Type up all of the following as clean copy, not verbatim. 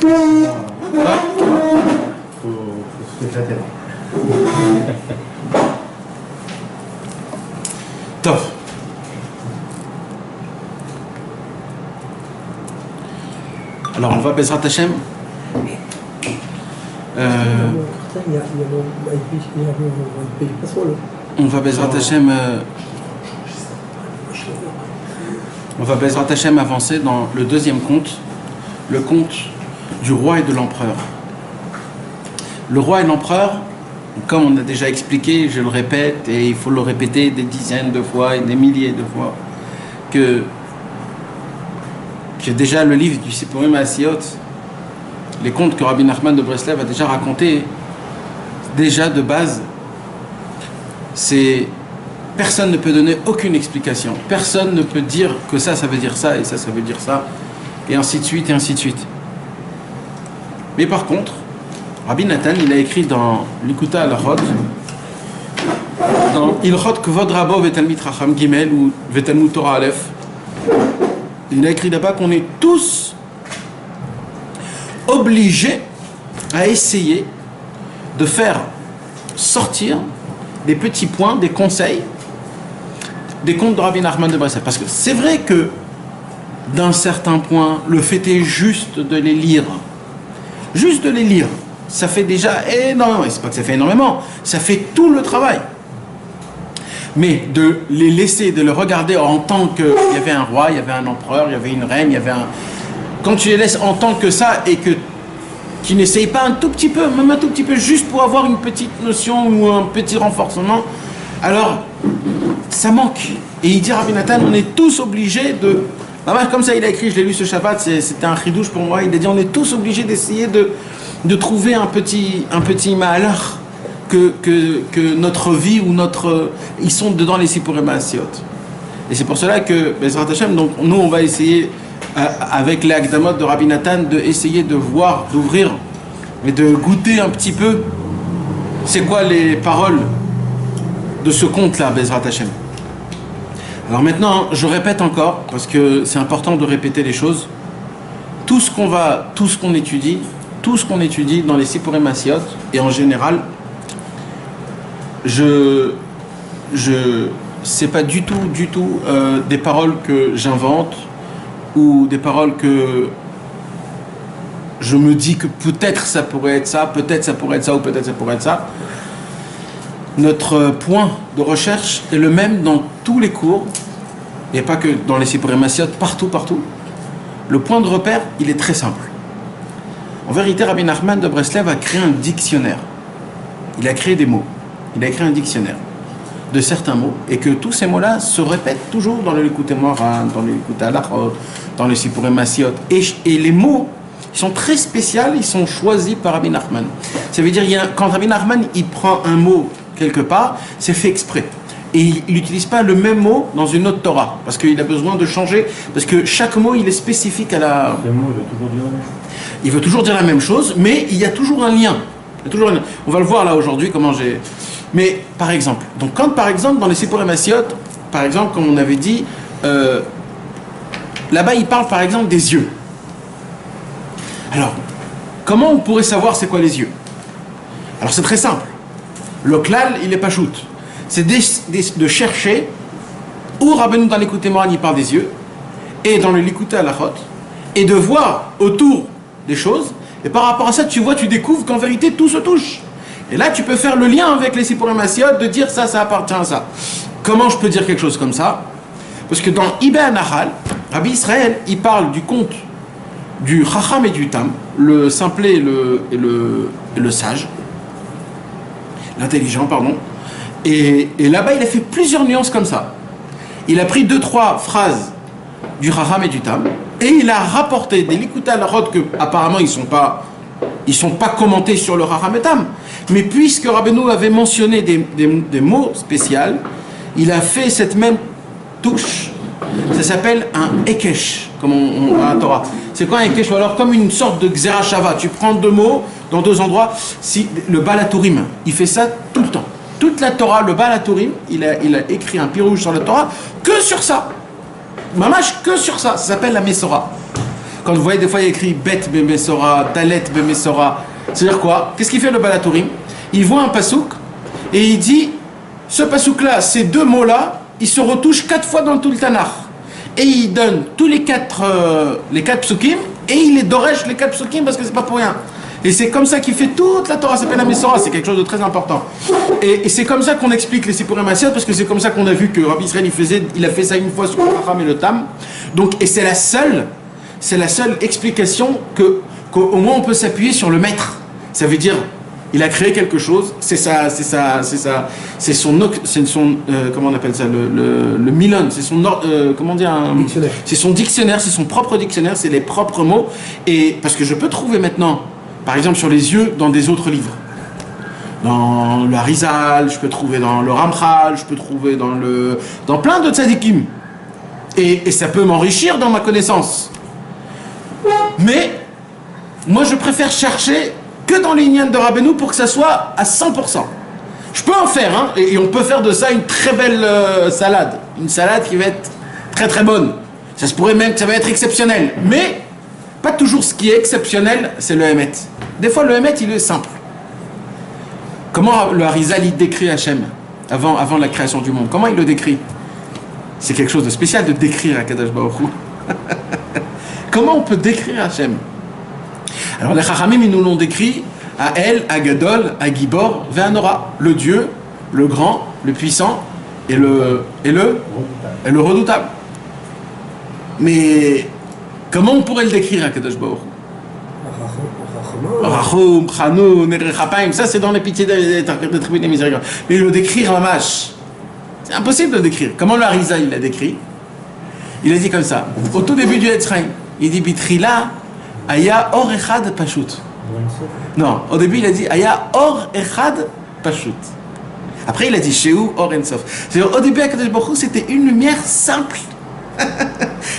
Faut s'éclater là. Top. Alors on va Bezrat Hashem. On va Bezrat Hashem. On va Bezrat Hashem avancer dans le deuxième conte, le conte du roi et de l'empereur. Le roi et l'empereur, comme on a déjà expliqué, je le répète, et il faut le répéter des dizaines de fois et des milliers de fois, que déjà le livre du Sipurim Asiyot, les contes que Rabbi Nachman de Breslev a déjà racontés, déjà de base, c'est personne ne peut donner aucune explication. Personne ne peut dire que ça veut dire ça, et ça veut dire ça, et ainsi de suite, et ainsi de suite. Mais par contre, Rabbi Nathan, il a écrit dans Likuta al-Achot, dans Ilchot Kvod Rabo Vetalmid Chacham Gimel ou Vetalmud Torah Aleph, il a écrit là-bas qu'on est tous obligés à essayer de faire sortir des petits points, des conseils, des contes de Rabbi Nachman de Breslev. Parce que c'est vrai que d'un certain point, le fait est juste de les lire. Juste de les lire. Ça fait déjà énormément, et c'est pas que ça fait énormément, ça fait tout le travail. Mais de les laisser, de les regarder en tant qu'il y avait un roi, il y avait un empereur, il y avait une reine, il y avait un... Quand tu les laisses en tant que ça et que tu n'essayes pas un tout petit peu, même un tout petit peu, juste pour avoir une petite notion ou un petit renforcement, alors ça manque. Et il dit Rabbi Nathan, on est tous obligés de... Comme ça il a écrit, je l'ai lu ce Shabbat, c'était un chidouche pour moi, il a dit on est tous obligés d'essayer de trouver un petit malheur que notre vie ou notre... Ils sont dedans les Sipurim Asiyot. Et c'est pour cela que, Bezrat Hashem, donc nous on va essayer, avec les Akdamot de Rabbi Nathan, d'essayer de voir, d'ouvrir et de goûter un petit peu c'est quoi les paroles de ce conte-là, Bezrat Hashem. Alors maintenant, je répète encore, parce que c'est important de répéter les choses. Tout ce qu'on étudie dans les Sipurim Asiyot, et en général, c'est pas du tout des paroles que j'invente, ou des paroles que je me dis que peut-être ça pourrait être ça, peut-être ça pourrait être ça, ou peut-être ça pourrait être ça. Notre point de recherche est le même dans tous les cours, et pas que dans les Sipurim Asiyot, partout. Le point de repère, il est très simple. En vérité, Rabbi Nachman de Breslev a créé un dictionnaire. Il a créé des mots. Il a écrit un dictionnaire de certains mots, et que tous ces mots-là se répètent toujours dans le Likutei Moharan, dans le Likutei Halachot, dans le Sipurim Asiyot. Et les mots, ils sont très spéciaux, ils sont choisis par Rabbi Nachman. Ça veut dire, quand Rabbi Nachman il prend un mot quelque part, c'est fait exprès. Et il n'utilise pas le même mot dans une autre Torah, parce qu'il a besoin de changer, parce que chaque mot, il est spécifique à la... Le mot, il veut toujours dire la même chose. Il veut toujours dire la même chose, mais il y a toujours un lien. On va le voir là aujourd'hui, comment j'ai... Mais, par exemple, par exemple, dans les Sipurim Asiyot, par exemple, comme on avait dit, là-bas, il parle, par exemple, des yeux. Alors, comment on pourrait savoir c'est quoi les yeux? Alors, c'est très simple. Le klal, il est pas shoot. C'est de chercher où Rabbeinu dans l'Likutei Moharan il parle des yeux, et dans le Likutei Halachot, et de voir autour des choses, et par rapport à ça, tu découvres qu'en vérité, tout se touche. Et là, tu peux faire le lien avec les Sipurim Asiyot, de dire ça appartient à ça. Comment je peux dire quelque chose comme ça? Parce que dans Ibn Nahal, Rabbi Israël, il parle du conte du Chacham et du Tam, le simplet et le sage, l'intelligent, pardon. Et là-bas, il a fait plusieurs nuances comme ça. Il a pris 2-3 phrases du Chacham et du Tam, et il a rapporté des Likutei Halachot que apparemment ils sont pas commentés sur le Chacham et Tam. Mais puisque Rabbeinu avait mentionné des mots spéciaux, il a fait cette même touche. Ça s'appelle un Ekesh, comme on a la Torah. C'est quoi un Ekesh? Ou alors comme une sorte de Xera Shava. Tu prends 2 mots dans 2 endroits. Le Baal HaTurim, il fait ça tout le temps. Toute la Torah, le Baal HaTurim, il a écrit un pirouge sur la Torah que sur ça. Mamash, que sur ça. Ça s'appelle la Mesorah. Quand vous voyez des fois il y a écrit Bet Bemesora, Dalet Bemesora, c'est-à-dire quoi? Qu'est-ce qu'il fait le Balatorim? Il voit un pasouk et il dit ce pasouk-là, ces deux mots-là, ils se retouchent 4 fois dans tout le Tanakh. Et il donne tous les quatre psukim et il les dorèche les 4 psukim parce que c'est pas pour rien. Et c'est comme ça qu'il fait toute la Torah, ça s'appelle la Mesora, c'est quelque chose de très important. Et c'est comme ça qu'on explique les Sipurim Maasiyot, parce que c'est comme ça qu'on a vu que Rabbi Israël il a fait ça une fois sur le Chacham et le Tam. Donc, et c'est la seule explication qu'au moins on peut s'appuyer sur le maître. Ça veut dire, il a créé quelque chose, c'est son comment on appelle ça, le Milon, c'est son comment dire, c'est son dictionnaire, c'est son propre dictionnaire, c'est les propres mots. Et parce que je peux trouver maintenant, par exemple sur les yeux, dans des autres livres, dans le Harizal, je peux trouver dans le Ramchal, je peux trouver dans plein de tzadikim, et ça peut m'enrichir dans ma connaissance. Mais moi je préfère chercher que dans les lignes de Rabbeinu pour que ça soit à 100%. Je peux en faire, hein, et on peut faire de ça une très belle salade. Une salade qui va être très très bonne. Ça se pourrait même que ça va être exceptionnel. Mais pas toujours ce qui est exceptionnel, c'est le Hémet. Des fois le Hémet, il est simple. Comment le Harizal, il décrit Hachem avant la création du monde? Comment il le décrit? C'est quelque chose de spécial de décrire Akadosh Baruch Hu. Comment on peut décrire Hachem? Alors les Chachamim, ils nous l'ont décrit à El, à Gadol, à Gibor, Ve'anora, le Dieu, le grand, le puissant et le redoutable. Mais comment on pourrait le décrire à Kadosh Baruch Hu? Rachum, Chanou, Nerechapaim, ça c'est dans les pitiés des tribus des miséricordes. Mais le décrire Mamash, c'est impossible de le décrire. Comment le Harizal il l'a décrit? Il a dit comme ça, au tout début du Etzraïm, il dit Bitrila, Aya Or Echad Pashut. Non, au début il a dit Aya Or Echad Pashut. Après il a dit Sheu Or Ensof. C'est-à-dire au début à Kadosh Baruch Hu, c'était une lumière simple.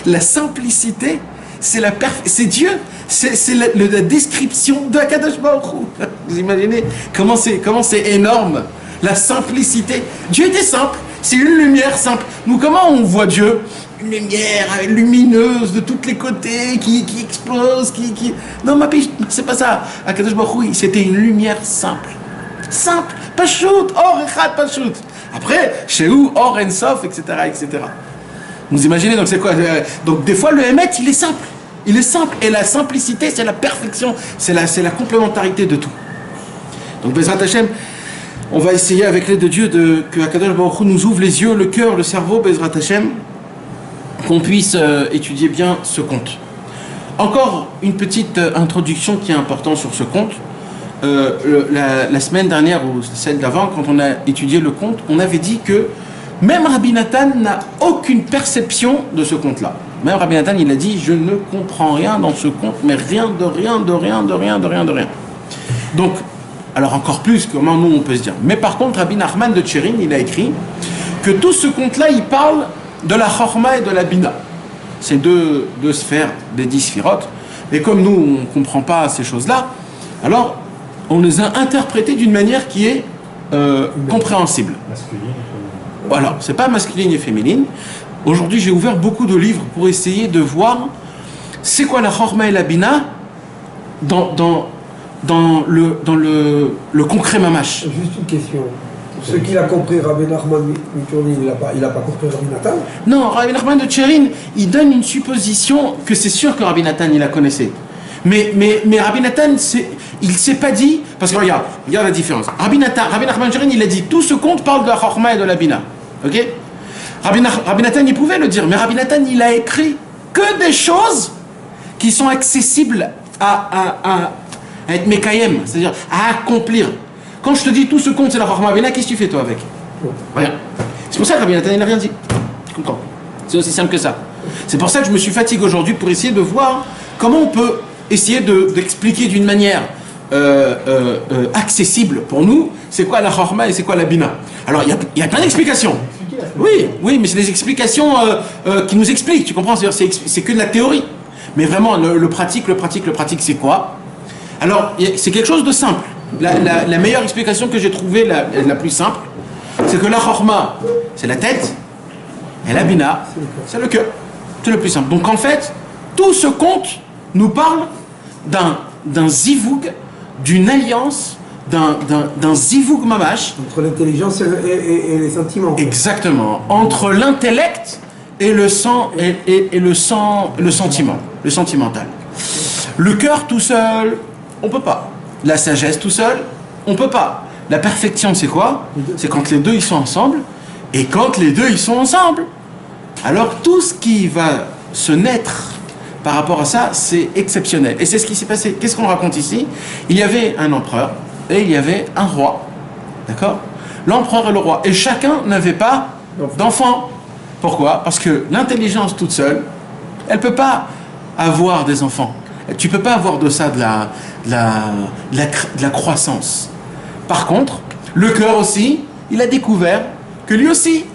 La simplicité, c'est Dieu, c'est la description de Kadosh Baruch Hu. Vous imaginez comment c'est énorme, la simplicité. Dieu était simple, c'est une lumière simple. Nous, comment on voit Dieu? Une lumière lumineuse de tous les côtés qui explose, Non, ma piche, c'est pas ça. À Kadosh Baruch Hu, c'était une lumière simple. Simple, Pashut, Or Echad Pashut. Après, Sheu, Or Ensof, etc., etc. Vous imaginez, donc c'est quoi? Donc des fois le Hémet, il est simple. Il est simple. Et la simplicité, c'est la perfection. C'est la complémentarité de tout. Donc Bezrat Hashem, on va essayer avec l'aide de Dieu que Akadosh Baruch Hu nous ouvre les yeux, le cœur, le cerveau, Bezrat Hashem, qu'on puisse étudier bien ce conte. Encore une petite introduction qui est importante sur ce conte. La semaine dernière, ou celle d'avant, quand on a étudié le conte, on avait dit que même Rabbi Nathan n'a aucune perception de ce conte-là. Même Rabbi Nathan, il a dit, je ne comprends rien dans ce conte, mais rien de rien. Donc, alors encore plus, comment nous on peut se dire. Mais par contre, Rabbi Nachman de Tcherin, il a écrit que tout ce conte-là, il parle de la Chorma et de la Bina. C'est deux sphères des 10 sphirotes. Et comme nous, on ne comprend pas ces choses-là, alors on les a interprétées d'une manière qui est compréhensible. Voilà, c'est pas masculine et féminine. Aujourd'hui, j'ai ouvert beaucoup de livres pour essayer de voir c'est quoi la Chorma et la Bina dans le concret mamash. Juste une question. Ce qu'il a compris, Rabbi Nachman Miturni, il n'a pas compris Rabbi Nathan? Non, Rabbi Nachman de Tcherin, il donne une supposition que c'est sûr que Rabbi Nathan, il la connaissait. Mais Rabbi Nathan, il ne s'est pas dit, parce que regarde la différence. Rabbi Nachman de Tcherin, il a dit, tout ce conte parle de la Chorma et de la Bina. Ok? Rabbi Nathan, il pouvait le dire, mais Rabbi Nathan, il a écrit que des choses qui sont accessibles à être mekayem, c'est-à-dire à accomplir. Quand je te dis tout ce conte, c'est la Chorma Bina, qu'est-ce que tu fais toi avec? Rien. C'est pour ça que Rabbi Nathan, il n'a rien dit. Tu comprends? C'est aussi simple que ça. C'est pour ça que je me suis fatigué aujourd'hui pour essayer de voir comment on peut essayer d'expliquer d'une manière accessible pour nous, c'est quoi la Chorma et c'est quoi la Bina. Alors, il y a plein d'explications. Oui, mais c'est des explications qui nous expliquent, tu comprends? C'est que de la théorie. Mais vraiment, le pratique, c'est quoi? Alors, c'est quelque chose de simple. La meilleure explication que j'ai trouvée, la plus simple, c'est que la Chorma, c'est la tête, et la Bina, c'est le cœur. C'est le plus simple. Donc en fait, tout ce conte nous parle d'un zivoug, d'une alliance, d'un zivoug mamash. Entre l'intelligence et les sentiments. Exactement. Entre l'intellect et le sentiment, le sentimental. Le cœur tout seul, on peut pas. La sagesse tout seul, on peut pas. La perfection, c'est quoi? C'est quand les deux ils sont ensemble, et quand les deux ils sont ensemble. Alors tout ce qui va se naître par rapport à ça, c'est exceptionnel. Et c'est ce qui s'est passé. Qu'est-ce qu'on raconte ici? Il y avait un empereur et il y avait un roi. D'accord? L'empereur et le roi. Et chacun n'avait pas d'enfant. Pourquoi? Parce que l'intelligence toute seule, elle ne peut pas avoir des enfants. Tu ne peux pas avoir de ça de la croissance. Par contre, le cœur aussi, il a découvert que lui aussi,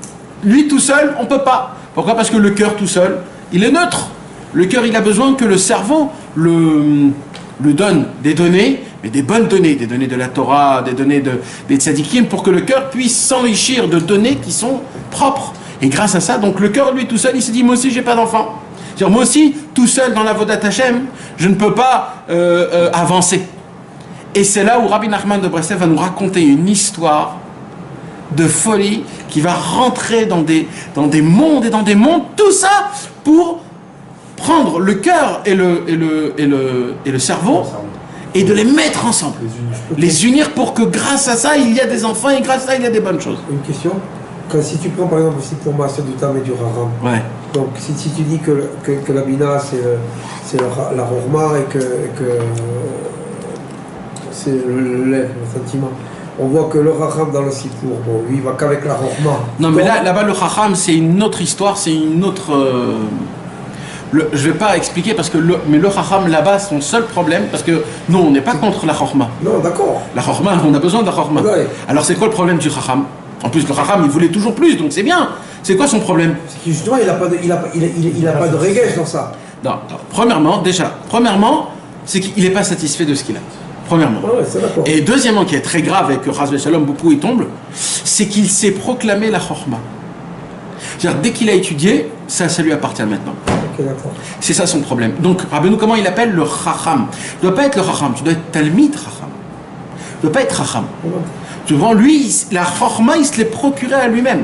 lui tout seul, on ne peut pas. Pourquoi? Parce que le cœur tout seul, il est neutre. Le cœur, il a besoin que le cerveau le donne des données, mais des bonnes données, des données de la Torah, des données des tzadikim, pour que le cœur puisse s'enrichir de données qui sont propres. Et grâce à ça, donc le cœur, lui tout seul, il s'est dit, moi aussi, j'ai pas d'enfant. C'est-à-dire, moi aussi, tout seul dans la Vodat Hashem, je ne peux pas avancer. Et c'est là où Rabbi Nachman de Breslev va nous raconter une histoire de folie qui va rentrer dans des mondes et dans des mondes, tout ça pour prendre le cœur et le cerveau et de les mettre ensemble, les unir pour que grâce à ça il y a des enfants et grâce à ça il y a des bonnes choses. Une question, si tu prends par exemple aussi pour moi c'est du Tam et du Raham, Ouais. donc si tu dis que la Bina c'est la Rohma et que c'est le sentiment, on voit que le Raham dans le Sipour, bon, lui il va qu'avec la Rohma. Non mais là-bas le Chacham c'est une autre histoire, c'est une autre... je ne vais pas expliquer parce que mais le Chacham là-bas, son seul problème, parce que nous on n'est pas contre la Chorma. Non, d'accord. La Chorma, on a besoin de la Chorma. Ouais. Alors c'est quoi le problème du Chacham? En plus le Chacham il voulait toujours plus, donc c'est bien. C'est quoi son problème? C'est que justement il n'a pas de régèche dans ça. Non, premièrement, c'est qu'il n'est pas satisfait de ce qu'il a. Premièrement. Ah ouais, c'est d'accord. Et deuxièmement, qui est très grave et que Chas Shalom beaucoup y tombe, c'est qu'il s'est proclamé la Chorma. C'est-à-dire dès qu'il a étudié, ça lui appartient maintenant. Ok, d'accord. C'est ça son problème. Donc, Rabbeinu, comment il appelle le Chacham? Tu ne dois pas être le Chacham, tu dois être Talmid Chacham. Tu ne dois pas être Chacham. Tu vois, lui, la Chorma, il se l'est procuré à lui-même.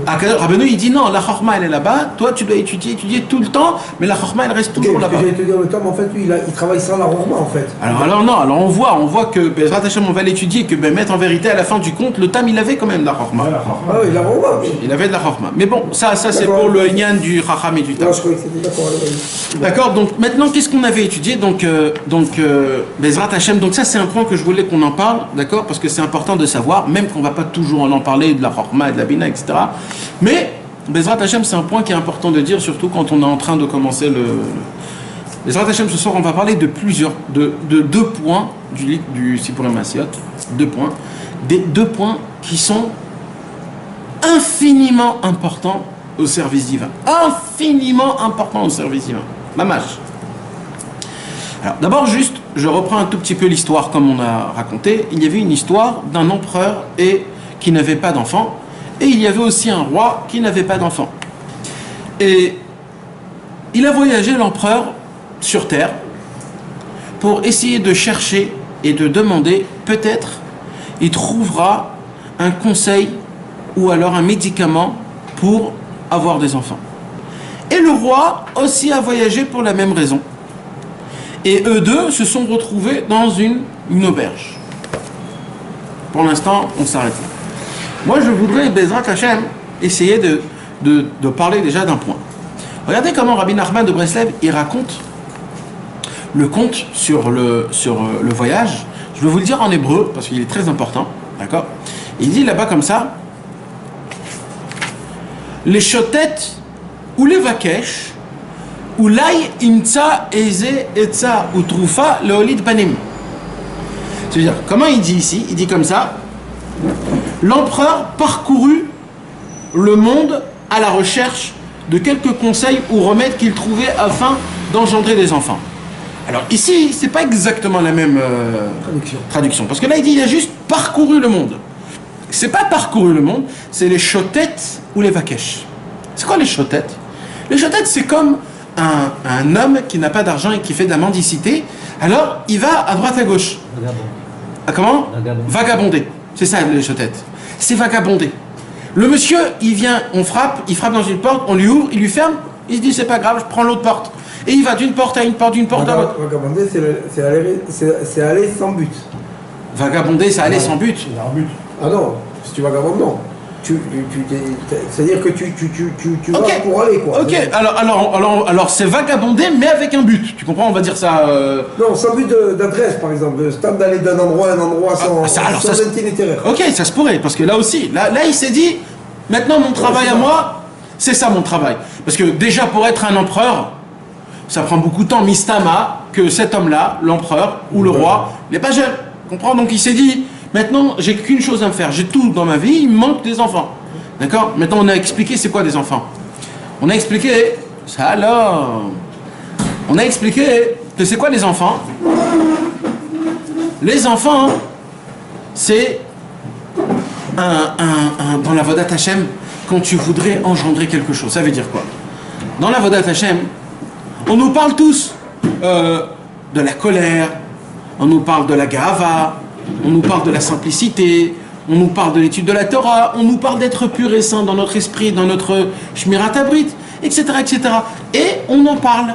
Rabbeinu, il dit non, la Chorma, elle est là-bas, toi, tu dois étudier tout le temps, mais la Chorma, elle reste toujours là-bas. J'allais te dire le temps, en fait, lui, il travaille sans la Rohma, en fait. Alors on voit que Bezrat Hashem, on va l'étudier, que mettre en vérité, à la fin du compte, le Tam, il avait quand même de la Chorma. Ah oui, la Rohma. Il avait de la Chorma. Mais bon, ça c'est pour le Nyan du Chacham et du Tam. Non, je croyais que c'était d'accord. D'accord, donc maintenant, qu'est-ce qu'on avait étudié? Donc Bezrat Hashem, donc ça c'est un point que je voulais qu'on en parle, d'accord? Parce que c'est important de savoir, même qu'on va pas toujours en parler de la Chorma et de la Bina, etc. Mais Bezrat Hashem, c'est un point qui est important de dire, surtout quand on est en train de commencer Bezrat Hashem, ce soir, on va parler de deux points du Sipurim Maasiot. 2 points. Deux points qui sont infiniment importants au service divin. Infiniment importants au service divin. Mamash. Alors, d'abord, juste, je reprends un tout petit peu l'histoire comme on a raconté. Il y avait une histoire d'un empereur qui n'avait pas d'enfant, et il y avait aussi un roi qui n'avait pas d'enfant. Et il a voyagé, l'empereur, sur terre, pour essayer de chercher et de demander, peut-être, il trouvera un conseil ou alors un médicament pour avoir des enfants. Et le roi aussi a voyagé pour la même raison. Et eux deux se sont retrouvés dans une auberge. Pour l'instant, on s'arrête là. Moi, je voudrais, Bezrat Hashem, essayer de parler déjà d'un point. Regardez comment Rabbi Nachman de Breslev, il raconte le conte sur le voyage. Je vais vous le dire en hébreu, parce qu'il est très important. D'accord? Il dit là-bas comme ça, les chotet ou les vakesh, ou l'aï imtsa eze etza ou troufa leolid panim. C'est-à-dire, comment il dit ici? Il dit comme ça, l'empereur parcourut le monde à la recherche de quelques conseils ou remèdes qu'il trouvait afin d'engendrer des enfants. Alors ici, c'est pas exactement la même traduction. Parce que là, il dit, il a juste parcouru le monde. C'est pas parcouru le monde, c'est les chotettes ou les vakesh. C'est quoi les chotettes? Les chotettes, c'est comme un homme qui n'a pas d'argent et qui fait de la mendicité, alors il va à droite à gauche. Vagabond. Ah, comment? Vagabond. Vagabonder. C'est ça les chotettes. C'est vagabonder. Le monsieur, il vient, on frappe, il frappe dans une porte, on lui ouvre, il lui ferme, il se dit c'est pas grave, je prends l'autre porte. Et il va d'une porte à une porte, d'une porte à l'autre. Vagabonder, c'est aller sans but. Vagabonder, ça allait sans but. Il a un but. Ah non, si tu vagabondes, non. C'est-à-dire que tu vas Ok. pour aller, quoi. Ok, alors c'est vagabonder, mais avec un but. Tu comprends? On va dire ça. Non, sans but d'adresse, par exemple. C'est d'aller d'un endroit à un endroit sans, alors sans ça se- itinéraire. Ok, ça se pourrait, parce que là aussi, là il s'est dit, maintenant mon travail à moi, c'est ça mon travail. Parce que déjà pour être un empereur, ça prend beaucoup de temps, Mistama, que cet homme-là, l'empereur ou le roi, il n'est pas jeune. Comprends? Donc il s'est dit, maintenant j'ai qu'une chose à me faire, j'ai tout dans ma vie, il me manque des enfants. D'accord? Maintenant on a expliqué c'est quoi des enfants. On a expliqué, ça alors, on a expliqué que c'est quoi les enfants. Les enfants, c'est dans la Vodat Hashem, quand tu voudrais engendrer quelque chose. Ça veut dire quoi? Dans la Vodat Hashem, on nous parle tous de la colère, on nous parle de la Gahava, on nous parle de la simplicité, on nous parle de l'étude de la Torah, on nous parle d'être pur et saint dans notre esprit, dans notre Shmirat Habrit, etc., etc. Et on en parle.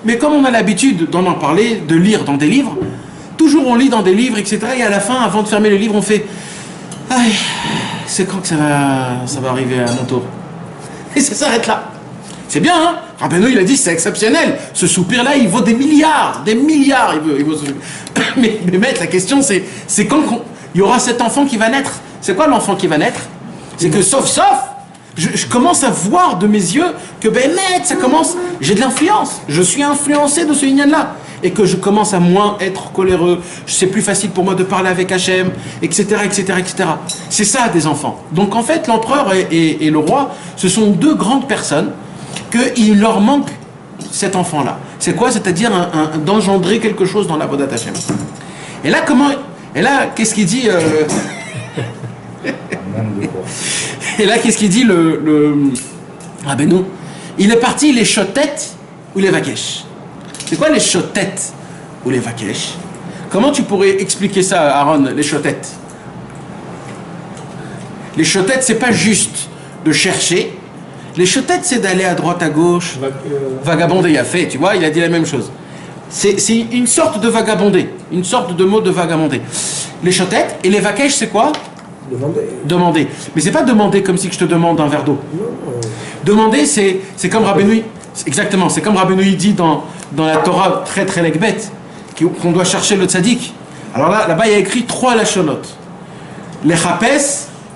Mais comme on a l'habitude d'en parler, de lire dans des livres, toujours on lit dans des livres, etc. Et à la fin, avant de fermer le livre, on fait « Aïe, c'est quand que ça va arriver à mon tour ?» Et ça s'arrête là. C'est bien, hein? Rabbeinu, il a dit, c'est exceptionnel. Ce soupir-là, il vaut des milliards, il vaut mais maître, la question, c'est quand il y aura cet enfant qui va naître. C'est quoi l'enfant qui va naître? C'est que, sauf, je commence à voir de mes yeux que, maître, ça commence, j'ai de l'influence. Je suis influencé de ce lignan-là. Et que je commence à moins être coléreux. C'est plus facile pour moi de parler avec Hachem, etc., etc., etc. C'est ça, des enfants. Donc, en fait, l'empereur et le roi, ce sont deux grandes personnes qu'il leur manque cet enfant-là. C'est quoi? C'est-à-dire d'engendrer quelque chose dans la Vodat Hashem. Et là, qu'est-ce qu'il dit Et là, qu'est-ce qu'il dit le Rabbeinu? Il est parti les chotettes ou les vakesh. C'est quoi les chotettes ou les vakesh? Comment tu pourrais expliquer ça, Aaron, les chotettes? Les chotettes, c'est pas juste de chercher. Les chotettes, c'est d'aller à droite, à gauche, vagabonder, il a fait, tu vois, il a dit la même chose. C'est une sorte de vagabonder, une sorte de mot de vagabonder. Les chotettes et les vakesh, c'est quoi? Demander. Mais c'est pas demander comme si je te demande un verre d'eau. Demander, c'est comme Rabbeinu, exactement, c'est comme Rabbeinu dit dans la Torah très très legbet, qu'on doit chercher le tzaddik. Alors là-bas, il y a écrit 3 lachonot. Les chapes,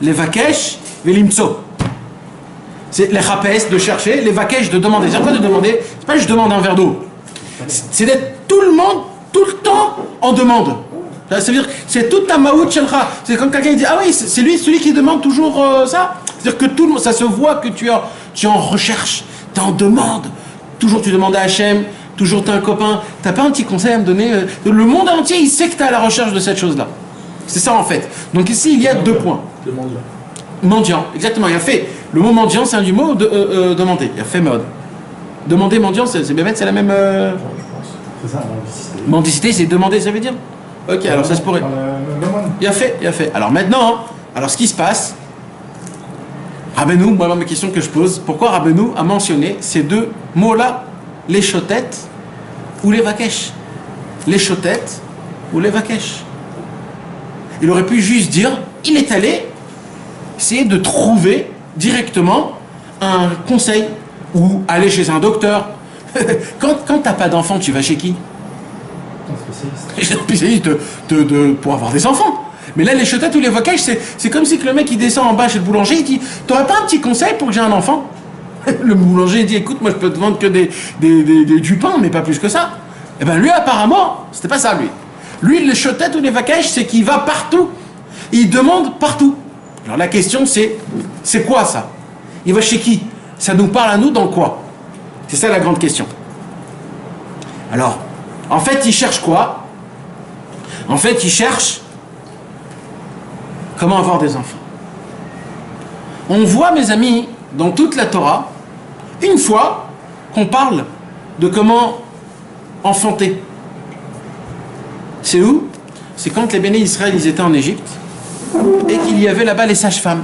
les vakesh, les limtso. C'est les chapes de chercher, les vakesh de demander. C'est quoi de demander? C'est pas je demande un verre d'eau. C'est d'être tout le monde, tout le temps en demande. Ça veut dire c'est toute ta maout shelcha. C'est comme quelqu'un qui dit ah oui, c'est lui celui qui demande toujours ça. C'est-à-dire que tout le monde, ça se voit que tu es en recherche, tu es en demande. Toujours tu demandes à Hachem, toujours tu as un copain. T'as pas un petit conseil à me donner? Le monde entier, il sait que tu es à la recherche de cette chose-là. C'est ça en fait. Donc ici, il y a 2 points. Le mendiant. Mendiant, exactement. Il a fait le mot mendiant, c'est un du mot de demander. Il a fait mode. Demander mendiant, c'est la même. Je pense. C'est ça, mendicité. Mendicité, c'est demander, ça veut dire? Ok, alors ça se pourrait. Il a fait. Alors maintenant, ce qui se passe, Rabbeinu, moi ma question que je pose, pourquoi Rabbeinu a mentionné ces 2 mots-là, les chotettes ou les vakesh? Les chotettes ou les vakesh? Il aurait pu juste dire, il est allé essayer de trouver directement un conseil ou aller chez un docteur. Quand t'as pas d'enfant, tu vas chez qui? Spécialiste pour avoir des enfants. Mais là, les chotettes ou les vakesh, c'est comme si que le mec il descend en bas chez le boulanger, il dit t'aurais pas un petit conseil pour que j'ai un enfant? Le boulanger dit écoute, moi je peux te vendre que du pain, mais pas plus que ça. Et ben lui, apparemment, c'était pas ça lui. Lui, les chotettes ou les vakesh, c'est qu'il va partout. Il demande partout. Alors la question c'est quoi ça? Il va chez qui? Ça nous parle à nous dans quoi? C'est ça la grande question. Alors, en fait, il cherche quoi? En fait, il cherche comment avoir des enfants. On voit, mes amis, dans toute la Torah, une fois qu'on parle de comment enfanter. C'est où? C'est quand les bénis Israël ils étaient en Égypte et qu'il y avait là-bas les sages-femmes.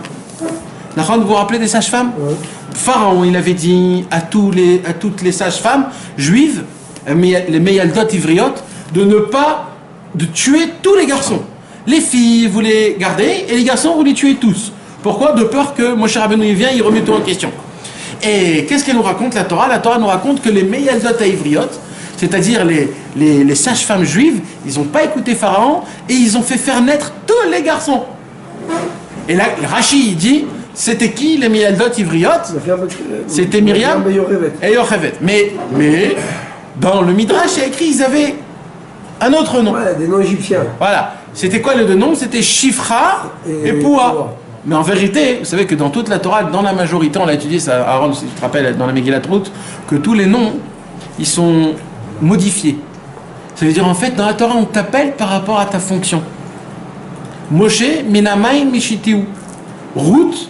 Vous vous rappelez des sages-femmes? Pharaon, il avait dit à toutes les sages-femmes juives, les Meyaldot Ivriot, de tuer tous les garçons. Les filles, vous les gardez, et les garçons, vous les tuez tous. Pourquoi? De peur que Moshe Rabbeinu il vient, il remet tout en question. Et qu'est-ce qu'elle nous raconte, la Torah? La Torah nous raconte que les Meyaldot Ivriot, c'est-à-dire les sages-femmes juives, ils n'ont pas écouté Pharaon, et ils ont fait faire naître tous les garçons. Et là, Rashi, il dit, c'était qui les Meyaldot Ivriot? C'était Myriam et Yocheved. Mais dans le Midrash, il y a écrit, ils avaient un autre nom. Ouais, des noms égyptiens. Voilà. C'était quoi les deux noms? C'était Shifra et Poua. Mais en vérité, vous savez que dans toute la Torah, dans la majorité, on l'a étudié, ça, Aaron, si tu te rappelles, dans la Megillat Ruth, que tous les noms, ils sont modifiés. Ça veut dire, en fait, dans la Torah, on t'appelle par rapport à ta fonction. Moshe, Minamaïn, Mishitiou. Ruth,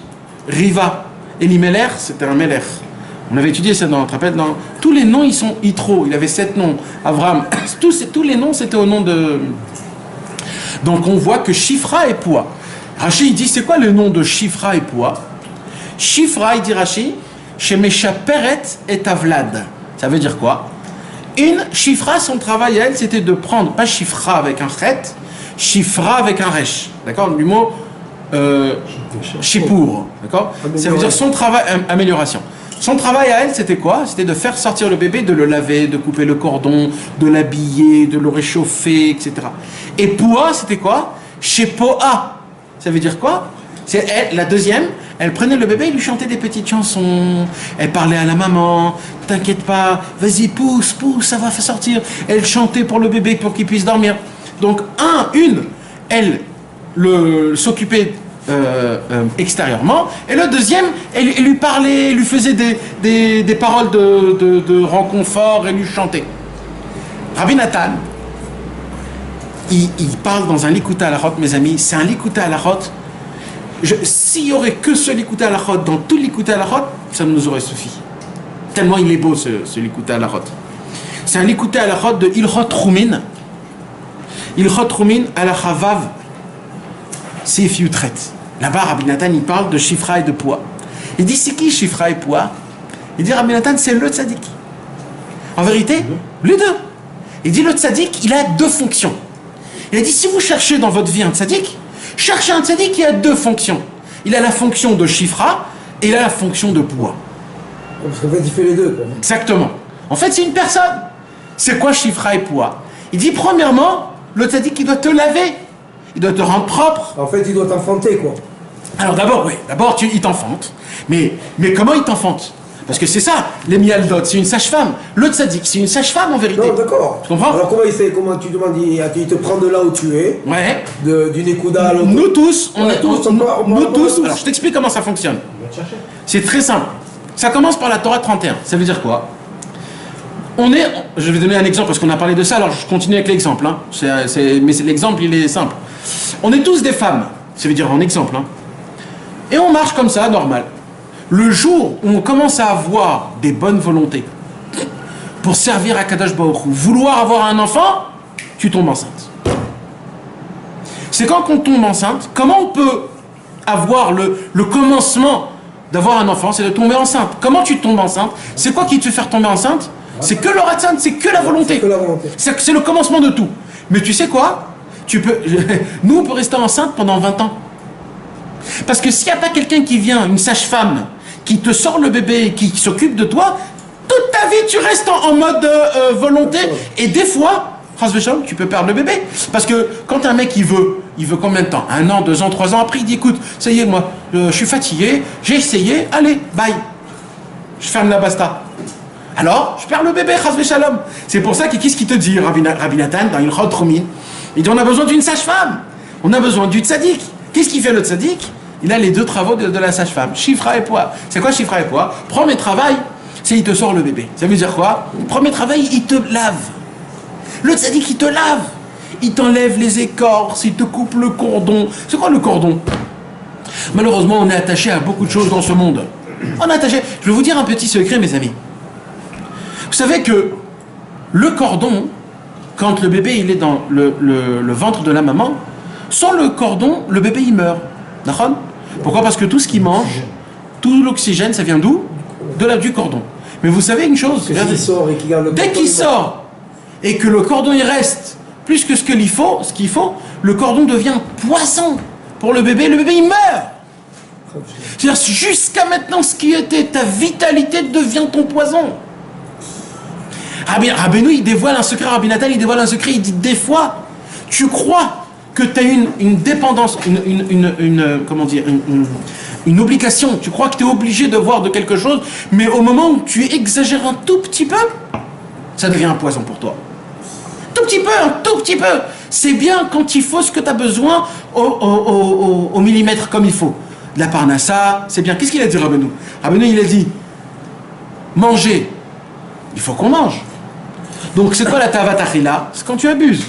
Riva. Elimelech, c'était un Melech. On avait étudié ça dans, tu te rappelles, dans... Tous les noms, ils sont Yitro. Il avait 7 noms. Abraham. Tous les noms, c'était au nom de... Donc, on voit que Shifra et Poua. Rashi, il dit, c'est quoi le nom de Shifra et Poua? Shifra, il dit Rashi, Shemesha Peret et Avlad. Ça veut dire quoi? Shifra, son travail à elle, c'était de prendre, pas Shifra avec un chet, Shifra avec un resh. D'accord? Du mot Shipour. D'accord? Ça veut dire son travail, amélioration. Son travail à elle, c'était quoi? C'était de faire sortir le bébé, de le laver, de couper le cordon, de l'habiller, de le réchauffer, etc. Et Poua, c'était quoi? Shepoa. Ça veut dire quoi? C'est elle, la deuxième, elle prenait le bébé et lui chantait des petites chansons. Elle parlait à la maman, t'inquiète pas, vas-y, pousse, ça va faire sortir. Elle chantait pour le bébé pour qu'il puisse dormir. Donc, elle s'occupait extérieurement, et le deuxième, elle lui parlait, elle lui faisait des paroles de réconfort, elle lui chantait. Rabbi Nathan, il parle dans un Likuta Halachot, mes amis, c'est un Likuta Halachot. S'il y aurait que ce Likuta Halachot dans tout Likuta Halachot, ça nous aurait suffi. Tellement il est beau ce Likuta Halachot. C'est un Likuta Halachot de Ilchot Rumin. Ilchot Rumin Halachavav Seif Yutret. Là-bas, Rabbi Nathan, il parle de Shifra et de Poua. Il dit, c'est qui Shifra et Poua? Il dit, Rabbi Nathan, c'est le tzaddik. En vérité, les deux. Il dit, le tzaddik, il a 2 fonctions. Il a dit, si vous cherchez dans votre vie un tzaddik, cherchez un tzaddik qui a 2 fonctions. Il a la fonction de Shifra et il a la fonction de Poua. Parce qu'en fait, il fait les deux, quoi. Exactement. En fait, c'est une personne. C'est quoi Shifra et Poua? Il dit, premièrement, le tzaddik, il doit te laver. Il doit te rendre propre. En fait, il doit t'enfanter, quoi. Alors d'abord, oui. D'abord, il t'enfante. Mais comment il t'enfante? Parce que c'est ça, les Mialdot, c'est une sage-femme. Le tzaddik, c'est une sage-femme en vérité. Non, d'accord. Tu comprends? Alors comment il fait? Comment tu demandes? Il te prend de là où tu es. Ouais. D'une écouda à l'autre. Nous tous, nous tous. Alors je t'explique comment ça fonctionne. C'est très simple. Ça commence par la Torah 31. Ça veut dire quoi? Je vais donner un exemple parce qu'on a parlé de ça, alors je continue avec l'exemple. Hein. Mais l'exemple, il est simple. On est tous des femmes, ça veut dire en exemple. Hein. Et on marche comme ça, normal. Le jour où on commence à avoir des bonnes volontés pour servir à Kadosh Baruch Hu, vouloir avoir un enfant, tu tombes enceinte. C'est quand on tombe enceinte, comment on peut avoir le commencement d'avoir un enfant? C'est de tomber enceinte. Comment tu tombes enceinte? C'est quoi qui te fait faire tomber enceinte? C'est que le ratsan, c'est que la volonté. C'est le commencement de tout. Mais tu sais quoi? Nous, on peut rester enceinte pendant 20 ans. Parce que s'il n'y a pas quelqu'un qui vient, une sage-femme, qui te sort le bébé, qui s'occupe de toi, toute ta vie, tu restes en mode volonté. Et des fois, tu peux perdre le bébé. Parce que quand un mec, il veut combien de temps? 1 an, 2 ans, 3 ans. Après, il dit, écoute, ça y est, moi, je suis fatigué, j'ai essayé, allez, bye. Je ferme la basta. Alors, je perds le bébé, chas shalom. C'est pour ça qu'est-ce qu'il te dit, Rabbi Nathan, dans Ilchot Rumin? Il dit, on a besoin d'une sage-femme. On a besoin du tzaddik. Qu'est-ce qu'il fait le tzaddik? Il a les 2 travaux de la sage-femme. Shifra et Poua. C'est quoi Shifra et Poua? Premier travail, c'est il te sort le bébé. Ça veut dire quoi? Premier travail, il te lave. Le tzaddik, il te lave. Il t'enlève les écorces, il te coupe le cordon. C'est quoi le cordon? Malheureusement, on est attaché à beaucoup de choses dans ce monde. On est attaché. Je vais vous dire un petit secret, mes amis. Vous savez que le cordon, quand le bébé il est dans le ventre de la maman, sans le cordon, le bébé il meurt. D'accord? Pourquoi? Parce que tout ce qu'il mange, tout l'oxygène, ça vient d'où? Du cordon. Mais vous savez une chose, regardez, dès qu'il sort et que le cordon il reste plus que ce qu'il faut, le cordon devient poison pour le bébé il meurt. C'est-à-dire jusqu'à maintenant ce qui était ta vitalité devient ton poison. Rabbeinu il dévoile un secret, Rabbi Nathan il dévoile un secret, il dit des fois tu crois que tu as une dépendance, comment dire, une obligation, tu crois que tu es obligé de voir de quelque chose, mais au moment où tu exagères un tout petit peu, ça devient un poison pour toi. Tout petit peu. C'est bien quand il faut ce que tu as besoin au millimètre comme il faut. De la parnassa, c'est bien. Qu'est-ce qu'il a dit Rabbeinu? Rabbeinu il a dit, manger, il faut qu'on mange. Donc c'est quoi la tavat achila? C'est quand tu abuses.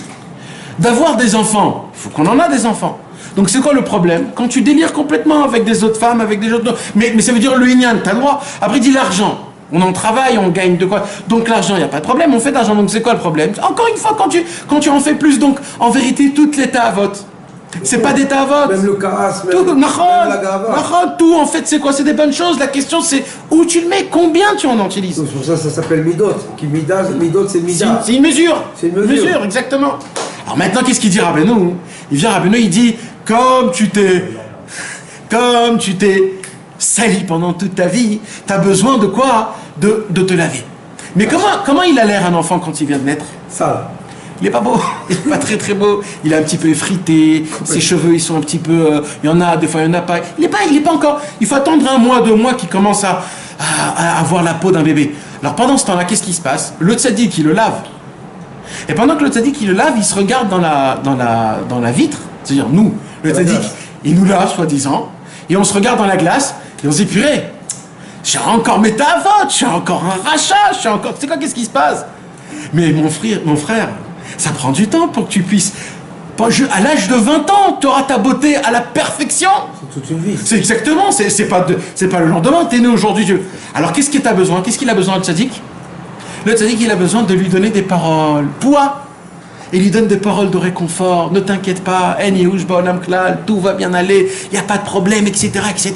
D'avoir des enfants, il faut qu'on en a des enfants. Donc c'est quoi le problème? Quand tu délires complètement avec des autres femmes, avec des autres... Mais ça veut dire le inyan, t'as le droit. Après il dit l'argent. On en travaille, on gagne de quoi. Donc l'argent, il n'y a pas de problème, on fait de l'argent. Donc c'est quoi le problème? Encore une fois, quand tu en fais plus, donc en vérité, toutes les ta'avot, c'est pas des ta'avot. Même le karas, tout, même la gava. Tout en fait, c'est quoi? C'est des bonnes choses. La question c'est où tu le mets, combien tu en utilises. C'est pour ça que ça s'appelle midot. Midot, c'est mida. C'est une mesure. C'est une mesure. Exactement. Alors maintenant, qu'est-ce qu'il dit Rabbeinu? Il vient Rabbeinu, il dit, comme tu t'es sali pendant toute ta vie, tu as besoin de quoi? De te laver. Mais comment il a l'air un enfant quand il vient de naître? Sale. Il est pas beau, il est pas très très beau, il est un petit peu effrité, ses cheveux ils sont un petit peu, il y en a, des fois il y en a pas, il est pas encore, il faut attendre 1 mois, 2 mois qu'il commence à avoir la peau d'un bébé. Alors pendant ce temps-là, qu'est-ce qui se passe? Le tzaddik il le lave. Et pendant que le tzaddik il le lave, il se regarde dans la vitre, c'est-à-dire nous, le tzaddik il nous lave soi-disant, et on se regarde dans la glace, et on se dit purée, j'ai encore mes ta'avot, j'ai encore un rachat, c'est quoi, qu'est-ce qui se passe? Mais mon frère, ça prend du temps pour que tu puisses... À l'âge de 20 ans, tu auras ta beauté à la perfection. C'est toute une vie. C'est exactement, c'est pas le lendemain, tu es né aujourd'hui. Alors qu'est-ce que tu as besoin? Qu'est-ce qu'il a besoin, le tzaddik? Le tzaddik, il a besoin de lui donner des paroles. Poids. Il lui donne des paroles de réconfort. Ne t'inquiète pas, En Yehush Ba'olam Klal, tout va bien aller, il n'y a pas de problème, etc., etc.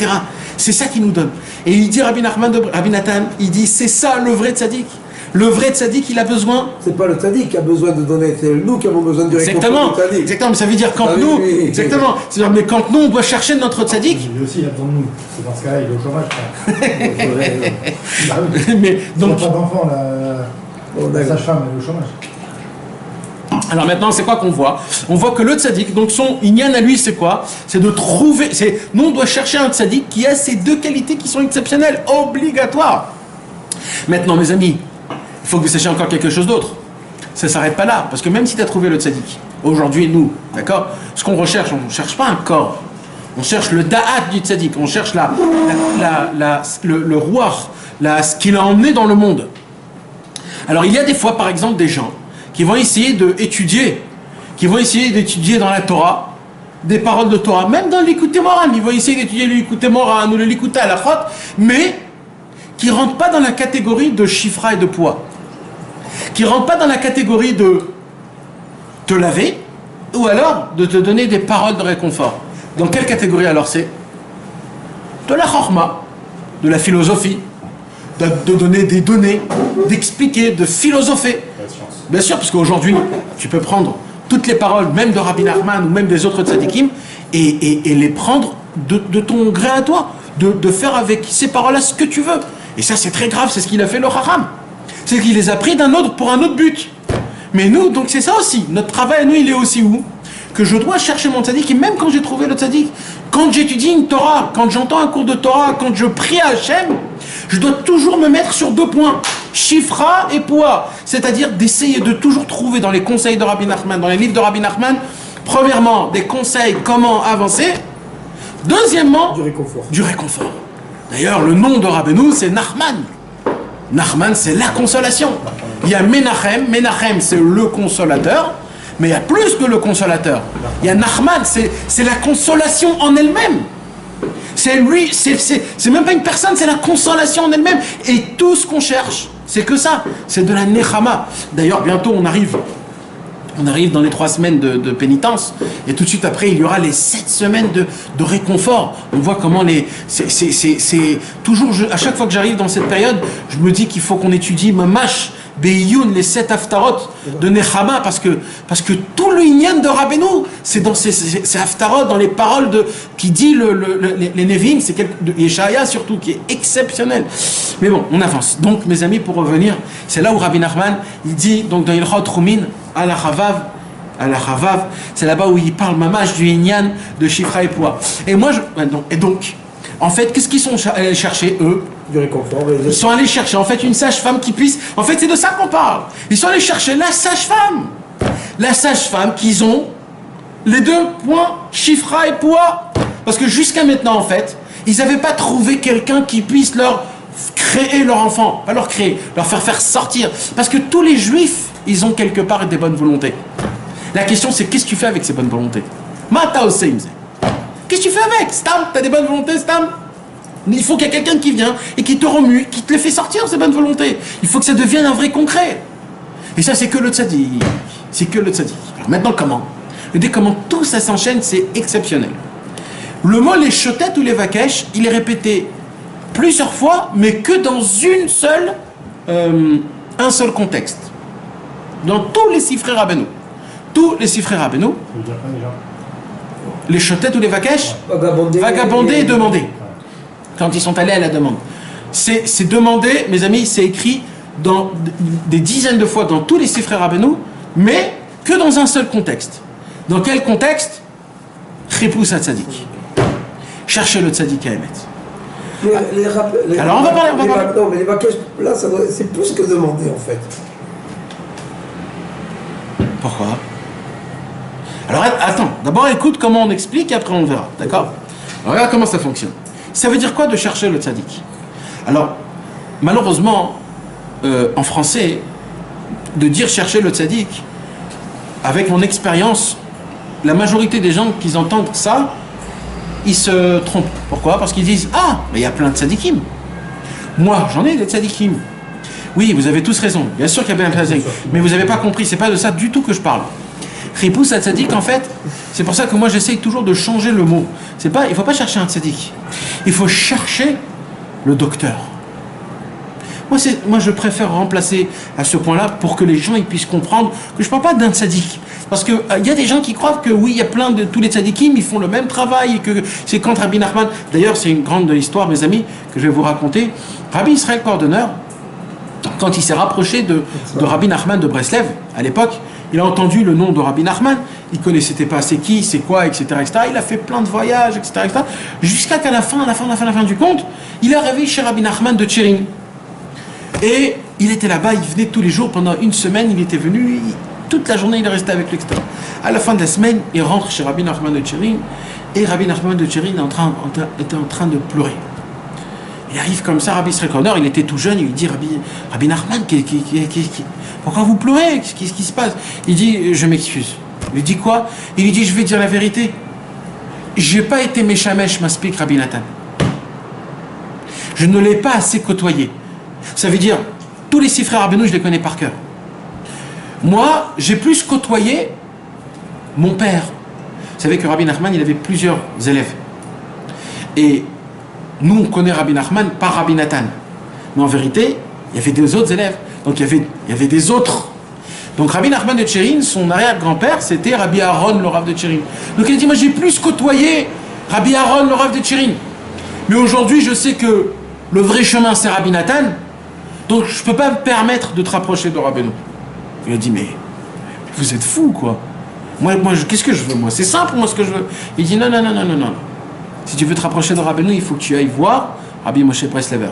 C'est ça qu'il nous donne. Et il dit, Rabbi Nathan, il dit, c'est ça le vrai tzaddik. Le vrai tzaddik, il a besoin... C'est pas le tzaddik qui a besoin de donner, c'est nous qui avons besoin du réconfort du tzaddik. Exactement, mais ça veut dire quand nous... Exactement. C'est-à-dire, mais quand nous, on doit chercher notre tzaddik... Lui aussi, il a besoin de nous. C'est dans ce cas-là, il est au chômage. Mais donc... Il n'a pas d'enfant, la sage-femme, elle est au chômage. Alors maintenant, c'est quoi qu'on voit? On voit que le tzaddik, donc son inyan à lui, c'est quoi? C'est de trouver... Nous, on doit chercher un tzaddik qui a ces 2 qualités qui sont exceptionnelles, obligatoires. Maintenant, mes amis, il faut que vous sachiez encore quelque chose d'autre. Ça ne s'arrête pas là, parce que même si tu as trouvé le tzaddik, aujourd'hui, nous, d'accord, ce qu'on recherche, on ne cherche pas un corps. On cherche le da'at du tzaddik, on cherche le roi, ce qu'il a emmené dans le monde. Alors, il y a des fois, par exemple, des gens qui vont essayer d'étudier, dans la Torah, des paroles de Torah, même dans l'Likutei Moharan, ils vont essayer d'étudier le Likutei Moharan ou le Likutei Halachot, mais qui ne rentrent pas dans la catégorie de chifra et de poids, qui ne rentrent pas dans la catégorie de te laver, ou alors de te donner des paroles de réconfort. Dans quelle catégorie alors c'est? De la chorma, de la philosophie, de donner des données, d'expliquer, de philosopher. Bien sûr, parce qu'aujourd'hui, tu peux prendre toutes les paroles, même de Rabbi Nachman ou même des autres tzadikim, et les prendre de ton gré à toi, de faire avec ces paroles-là ce que tu veux. Et ça, c'est très grave, c'est ce qu'il a fait le Chacham. C'est qu'il les a pris pour un autre but. Mais nous, donc c'est ça aussi. Notre travail, nous, il est aussi où? Que je dois chercher mon tzaddik, et même quand j'ai trouvé le tzaddik, quand j'étudie une Torah, quand j'entends un cours de Torah, quand je prie à Hachem, je dois toujours me mettre sur 2 points, chifra et poids. C'est-à-dire d'essayer de toujours trouver dans les conseils de Rabbi Nachman, dans les livres de Rabbi Nachman, premièrement, des conseils comment avancer, deuxièmement, du réconfort. D'ailleurs, le nom de Rabbeinu, c'est Nachman. Nachman, c'est la consolation. Il y a Menachem. Menachem, c'est le consolateur. Mais il y a plus que le consolateur. Il y a Nachman, c'est la consolation en elle-même. C'est lui, c'est même pas une personne, c'est la consolation en elle-même. Et tout ce qu'on cherche, C'est que ça. C'est de la nechama. D'ailleurs, bientôt, on arrive dans les 3 semaines de pénitence, et tout de suite après, il y aura les 7 semaines de réconfort. On voit comment c'est toujours, à chaque fois que j'arrive dans cette période, je me dis qu'il faut qu'on étudie Mamash, Be'iyun, les 7 haftarot de Nechama, parce que tout le Inyan de Rabbeinu, c'est dans ces haftarot, dans les paroles qui dit les Nevim, c'est de Yeshaya surtout, qui est exceptionnel. Mais bon, on avance. Donc, mes amis, pour revenir, c'est là où Rabbi Nachman, il dit, donc dans Ilchot Rumin, à la Chavav, c'est là-bas où il parle mamash du Inyan de Shifra et Poua. Et donc, en fait, qu'est-ce qu'ils sont allés chercher, eux? Du réconfort. Ils sont allés chercher, en fait, une sage-femme qui puisse... En fait, c'est de ça qu'on parle. Ils sont allés chercher la sage-femme. La sage-femme qu'ils ont les 2 points, Shifra et Poua. Parce que jusqu'à maintenant, en fait, ils n'avaient pas trouvé quelqu'un qui puisse leur créer leur enfant. Pas leur créer, leur faire sortir. Parce que tous les juifs, ils ont quelque part des bonnes volontés. La question, c'est qu'est-ce que tu fais avec ces bonnes volontés? Mata Oseimze. Qu'est-ce que tu fais avec? Stam, t'as des bonnes volontés, Stam? Il faut qu'il y ait quelqu'un qui vient et qui te remue, qui te les fait sortir, ces bonnes volontés. Il faut que ça devienne un vrai concret. Et ça, c'est que le tzaddik. C'est que le tzaddik. Alors maintenant, comment? Dès comment tout ça s'enchaîne, c'est exceptionnel. Le mot les chotettes ou les vakesh, il est répété plusieurs fois, mais que dans un seul contexte. Dans tous les sifrei Rabbeinu. Tous les sifrei Rabbeinu. Ça veut dire quoi déjà? Les chotettes ou les vakesh, Vagabonder et demander. Quand ils sont allés à la demande. C'est demander, mes amis, c'est écrit dans des dizaines de fois dans tous les sifrei Rabbeinu, mais que dans un seul contexte. Dans quel contexte? Chipus ha-tzadik. Cherchez le tzadik à émettre. Alors on va parler. Non, mais les vacages, là, c'est plus que demander en fait. Pourquoi? Alors attends, d'abord écoute comment on explique et après on verra, d'accord? Alors regarde comment ça fonctionne. Ça veut dire quoi de chercher le tzaddik? Alors, malheureusement, en français, de dire chercher le tzaddik, avec mon expérience, la majorité des gens qui entendent ça, ils se trompent. Pourquoi? Parce qu'ils disent, ah, mais il y a plein de tzaddikim. Moi, j'en ai des tzaddikim. Oui, vous avez tous raison. Bien sûr qu'il y a plein de tzaddikim. Mais vous n'avez pas compris, c'est pas de ça du tout que je parle. Chipus ha-tzadik, en fait, c'est pour ça que moi j'essaye toujours de changer le mot. Il ne faut pas chercher un tzaddik. Il faut chercher le docteur. Moi je préfère remplacer à ce point-là pour que les gens ils puissent comprendre que je ne parle pas d'un tzaddik. Parce qu'il y a des gens qui croient que oui, il y a plein de tous les tzaddikim, ils font le même travail et que c'est contre Rabbi Nachman. D'ailleurs, c'est une grande histoire, mes amis, que je vais vous raconter. Rabbi Israël Cordonneur, quand il s'est rapproché de Rabbi Nachman de Breslev, à l'époque, il a entendu le nom de Rabbi Nachman, il ne connaissait pas c'est qui, c'est quoi, etc., etc. Il a fait plein de voyages, etc., etc. Jusqu'à qu'à la fin du compte, il est arrivé chez Rabbi Nachman de Tchérin. Et il était là-bas, il venait tous les jours, pendant une semaine, il était venu, toute la journée, il est resté avec lui, etc. À la fin de la semaine, il rentre chez Rabbi Nachman de Tchérin, et Rabbi Nachman de Tchérin était en train de pleurer. Il arrive comme ça, Rabbi Israël Cordonneur, il était tout jeune, il lui dit, Rabbi Nachman, pourquoi vous pleurez? Qu'est-ce qui se passe? Il dit, je m'excuse. Il lui dit quoi? Il lui dit, je vais dire la vérité. J'ai pas été méchamesh, m'explique Rabbi Nathan. Je ne l'ai pas assez côtoyé. Ça veut dire, tous les sifrei Rabbeinu, je les connais par cœur. Moi, j'ai plus côtoyé mon père. Vous savez que Rabbi Nachman, il avait plusieurs élèves. Et nous, on connaît Rabbi Nachman par Rabbi Nathan. Mais en vérité, il y avait des autres élèves. Donc il y avait des autres. Donc Rabbi Nachman de Tchérin, son arrière-grand-père, c'était Rabbi Aaron, le Rav de Tchérin. Donc il a dit, moi j'ai plus côtoyé Rabbi Aaron, le Rav de Tchérin. Mais aujourd'hui, je sais que le vrai chemin, c'est Rabbi Nathan. Donc je ne peux pas me permettre de te rapprocher de Rabbeinu. Il a dit, mais vous êtes fous, quoi. Moi qu'est-ce que je veux, moi? C'est simple, moi, ce que je veux. Il dit, non. Si tu veux te rapprocher de Rabbeinu, il faut que tu ailles voir Rabbi Moshe Breslever.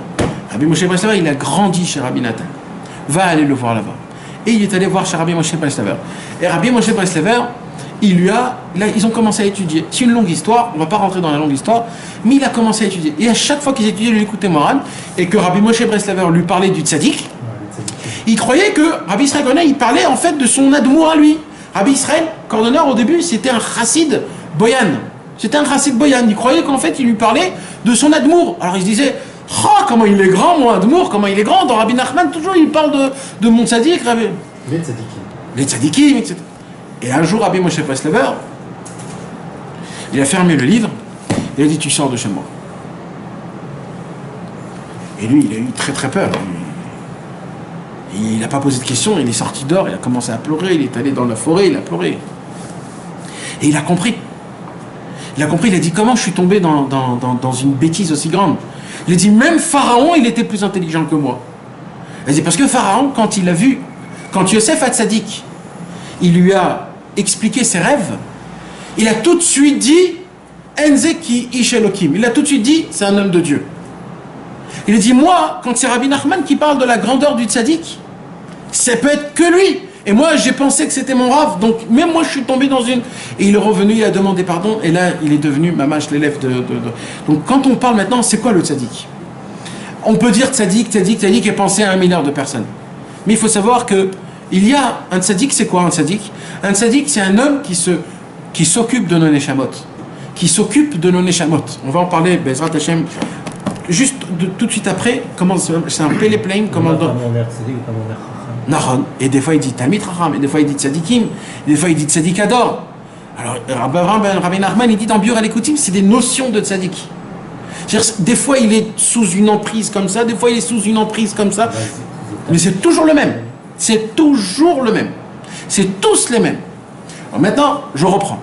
Rabbi Moshe Breslever, il a grandi chez Rabbi Nathan. Va aller le voir là-bas. Et il est allé voir chez Rabbi Moshe Breslever. Et Rabbi Moshe Breslever, ils ont commencé à étudier. C'est une longue histoire, on ne va pas rentrer dans la longue histoire, mais il a commencé à étudier. Et à chaque fois qu'ils étudiaient, il écoutait Moran, et que Rabbi Moshe Breslever lui parlait du tzaddik, il croyait que Rabbi Israël Cordonneur, il parlait en fait de son admour à lui. Rabbi Israël Cordonneur, au début, c'était un chassid boyan. C'était un chassid boyan. Il croyait qu'en fait, il lui parlait de son admour. Alors il se disait, Oh, comment il est grand, mon Admour, comment il est grand. Dans Rabbi Nachman, toujours, il parle de mon tzaddik, Rabbi. Les tzadikim. Les tzadikim, etc. Et un jour, Rabbi Moshe Breslever, il a fermé le livre, il a dit, tu sors de chez moi. Et lui, il a eu très très peur. Il n'a pas posé de questions, il est sorti dehors, il a commencé à pleurer, il est allé dans la forêt, il a pleuré. Et il a compris. Il a compris, il a dit, comment je suis tombé dans une bêtise aussi grande. Il a dit, même Pharaon, il était plus intelligent que moi. Il a dit, parce que Pharaon, quand il a vu, quand Yosef Hatzadik, il lui a expliqué ses rêves, il a tout de suite dit, Enzeki Ish Elokim. Il a tout de suite dit, c'est un homme de Dieu. Il a dit, moi, quand c'est Rabbi Nachman qui parle de la grandeur du tzaddik, ça peut être que lui. Et moi, j'ai pensé que c'était mon Rav, donc même moi, je suis tombé dans une... Et il est revenu, il a demandé pardon, et là, il est devenu mamash, l'élève de... Donc, quand on parle maintenant, c'est quoi le tzaddik? On peut dire tzaddik et penser à 1 milliard de personnes. Mais il faut savoir que il y a un tzaddik, c'est quoi un tzaddik? Un tzaddik, c'est un homme qui s'occupe de nos neshamot. Qui s'occupe de nos neshamot. On va en parler, Bezrat Hashem, juste tout de suite après, comment c'est un péléplain, comment... Nahon, et des fois il dit Tamit Raham, et des fois il dit Tzadikim, et des fois il dit Tzadikador. Alors Rabbi Nachman il dit dans Biur al-Écoutim, c'est des notions de Tzadik. Des fois il est sous une emprise comme ça, des fois il est sous une emprise comme ça, mais c'est toujours le même. C'est toujours le même. C'est tous les mêmes. Alors maintenant, je reprends.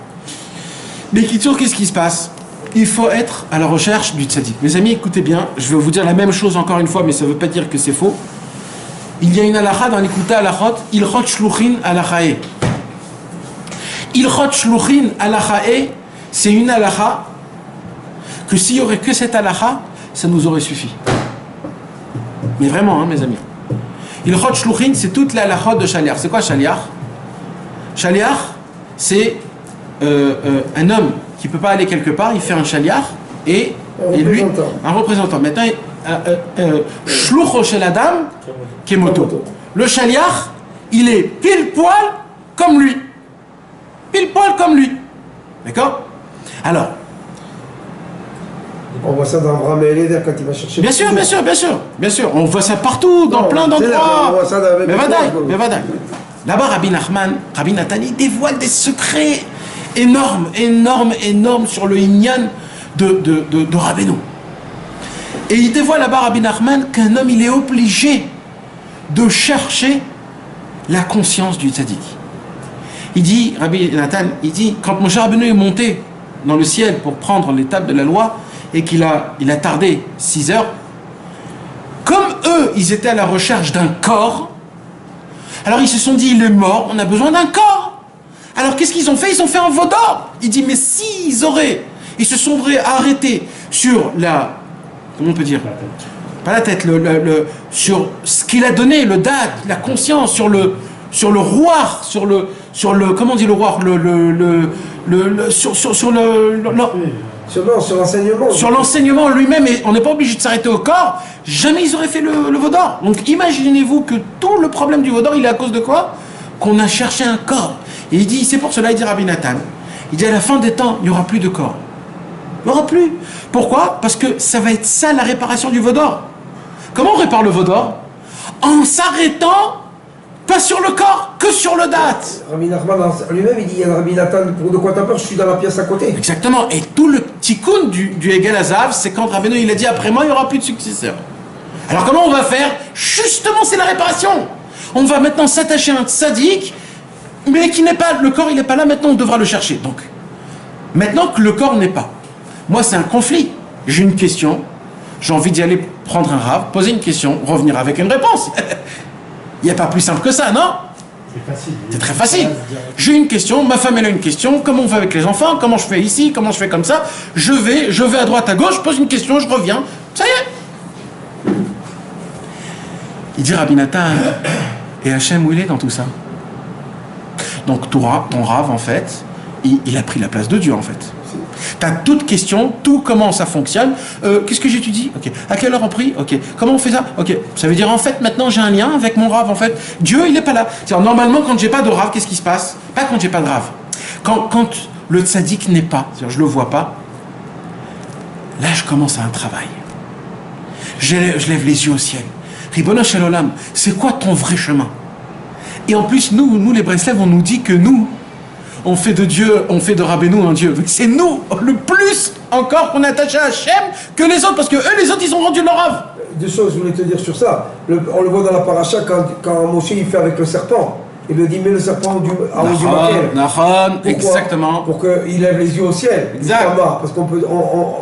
Mais qu'est-ce qui se passe? Il faut être à la recherche du Tzadik. Mes amis, écoutez bien, je vais vous dire la même chose encore une fois, mais ça ne veut pas dire que c'est faux. Il y a une halakha dans l'Ikuta halachot, ilchot shluchin halachae. Ilchot shluchin halachae, c'est une halakha que s'il n'y aurait que cette halakha, ça nous aurait suffi. Mais vraiment, hein, mes amis. Ilchot shluchin, c'est toute la halachot de Shaliach. C'est quoi Shaliach? Shaliach, c'est un homme qui ne peut pas aller quelque part, il fait un Shaliach et lui, un représentant. Maintenant, Shlucho shel Adam, Kemoto. Le Shaliach, il est pile poil comme lui. Pile poil comme lui. D'accord? Alors. On voit ça dans Abraham et Eliezer quand il va chercher. Bien sûr. On voit ça partout, dans plein d'endroits. On voit ça dans Mais vadaï. Là-bas, Rabbi Nathan, il dévoile des secrets énormes sur le Inyan de Rabbeinu. Et il dévoile là-bas, Rabbi Nachman, qu'un homme, il est obligé de chercher la conscience du tzaddik. Il dit, Rabbi Nathan, il dit, quand Moshe Rabbeinu est monté dans le ciel pour prendre les tables de la loi et qu'il a tardé 6 heures, comme eux, ils étaient à la recherche d'un corps, alors ils se sont dit, il est mort, on a besoin d'un corps. Alors qu'est-ce qu'ils ont fait? Ils ont fait un veau d'or. Il dit, mais s'ils ils se sont arrêtés sur la... Comment on peut dire? Pas la tête, sur ce qu'il a donné, le dad, la conscience, sur le roi, sur comment on dit le roi, sur l'enseignement. Sur l'enseignement lui-même, et on n'est pas obligé de s'arrêter au corps, jamais ils auraient fait le veau d'or. Donc imaginez-vous que tout le problème du veau d'or, il est à cause de quoi? Qu'on a cherché un corps. Et il dit, c'est pour cela, il dit Rabbi Nathan, il dit à la fin des temps, il n'y aura plus de corps. Il n'y aura plus. Pourquoi? Parce que ça va être ça la réparation du veau d'or. Comment on répare le veau d'or? En s'arrêtant, pas sur le corps, que sur le date. Rabbi Nachman lui-même, il dit, il y a Rabbi Nathan, pour de quoi t'as peur, je suis dans la pièce à côté. Exactement. Et tout le tikkun du Egel Hazav, c'est quand Rabbeinu, il a dit, après moi, il n'y aura plus de successeur. Alors comment on va faire? Justement, c'est la réparation. On va maintenant s'attacher à un tzaddik, mais qui n'est pas, le corps, il n'est pas là, maintenant on devra le chercher. Donc, maintenant que le corps n'est pas, moi, c'est un conflit. J'ai une question, j'ai envie d'y aller prendre un rave, poser une question, revenir avec une réponse. Il n'y a pas plus simple que ça, non? C'est facile. C'est très facile. J'ai une question, ma femme elle a une question, comment on fait avec les enfants, comment je fais ici, comment je fais comme ça, je vais à droite, à gauche, je pose une question, je reviens, ça y est. Il dit Rabbi Nathan, et Hachem où il est dans tout ça? Donc ton rave en fait, il a pris la place de Dieu en fait. Tu as toute question, tout comment ça fonctionne. Qu'est-ce que j'étudie? Ok. À quelle heure on prie? Ok. Comment on fait ça? Ok. Ça veut dire en fait maintenant j'ai un lien avec mon rave en fait. Dieu il n'est pas là. Normalement quand j'ai pas de rave, qu'est-ce qui se passe? Pas quand j'ai pas de rave. Quand le tzaddik n'est pas, je le vois pas, là je commence à un travail. je lève les yeux au ciel. Ribono Shel Olam, c'est quoi ton vrai chemin? Et en plus, nous les Breslev, on nous dit que nous, on fait de Dieu, on fait de Rabbeinu un Dieu. C'est nous, le plus encore qu'on est attaché à Hachem que les autres, parce que eux, les autres, ils ont rendu leur Rav. Deux choses, je voulais te dire sur ça. On le voit dans la paracha quand Moshe il fait avec le serpent. Il lui dit, mets le serpent du maquet. Nahon, exactement. Pour qu'il lève les yeux au ciel. Exact. Parce qu'on peut.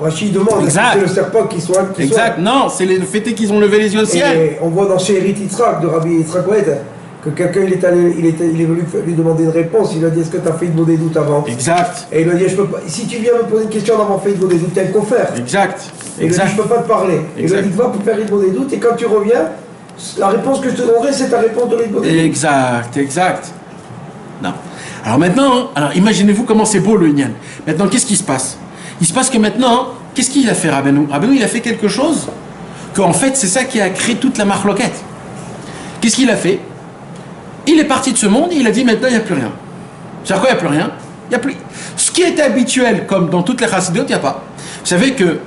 Rachid demande, est-ce que c'est le serpent qui soit. Exact, non, c'est le fait qu'ils ont levé les yeux au ciel. Et on voit dans She'erit Yitzhak de Rabbi Yitzhak Oued que quelqu'un il est venu lui demander une réponse. Il lui a dit, est-ce que tu as fait une des doutes avant? Exact. Et il lui a dit, je peux pas. Si tu viens me poser une question d'avoir fait une des doutes, t'es un confrère. Exact. Et il lui a dit, je peux pas te parler. Et il lui a dit, va pour faire une des doutes, et quand tu reviens, la réponse que je te donnerai, c'est ta réponse de l'Idbo. Exact. Non. Alors maintenant, imaginez-vous comment c'est beau le Inyan. Maintenant, qu'est-ce qui se passe? Il se passe que maintenant, qu'est-ce qu'il a fait Rabbeinu? Rabbeinu, il a fait quelque chose qu'en fait, c'est ça qui a créé toute la marloquette. Qu'est-ce qu'il a fait? Il est parti de ce monde et il a dit maintenant, il n'y a plus rien. C'est-à-dire quoi, il n'y a plus rien? Il n'y a plus. Ce qui était habituel, comme dans toutes les chassidot, il n'y a pas. Vous savez que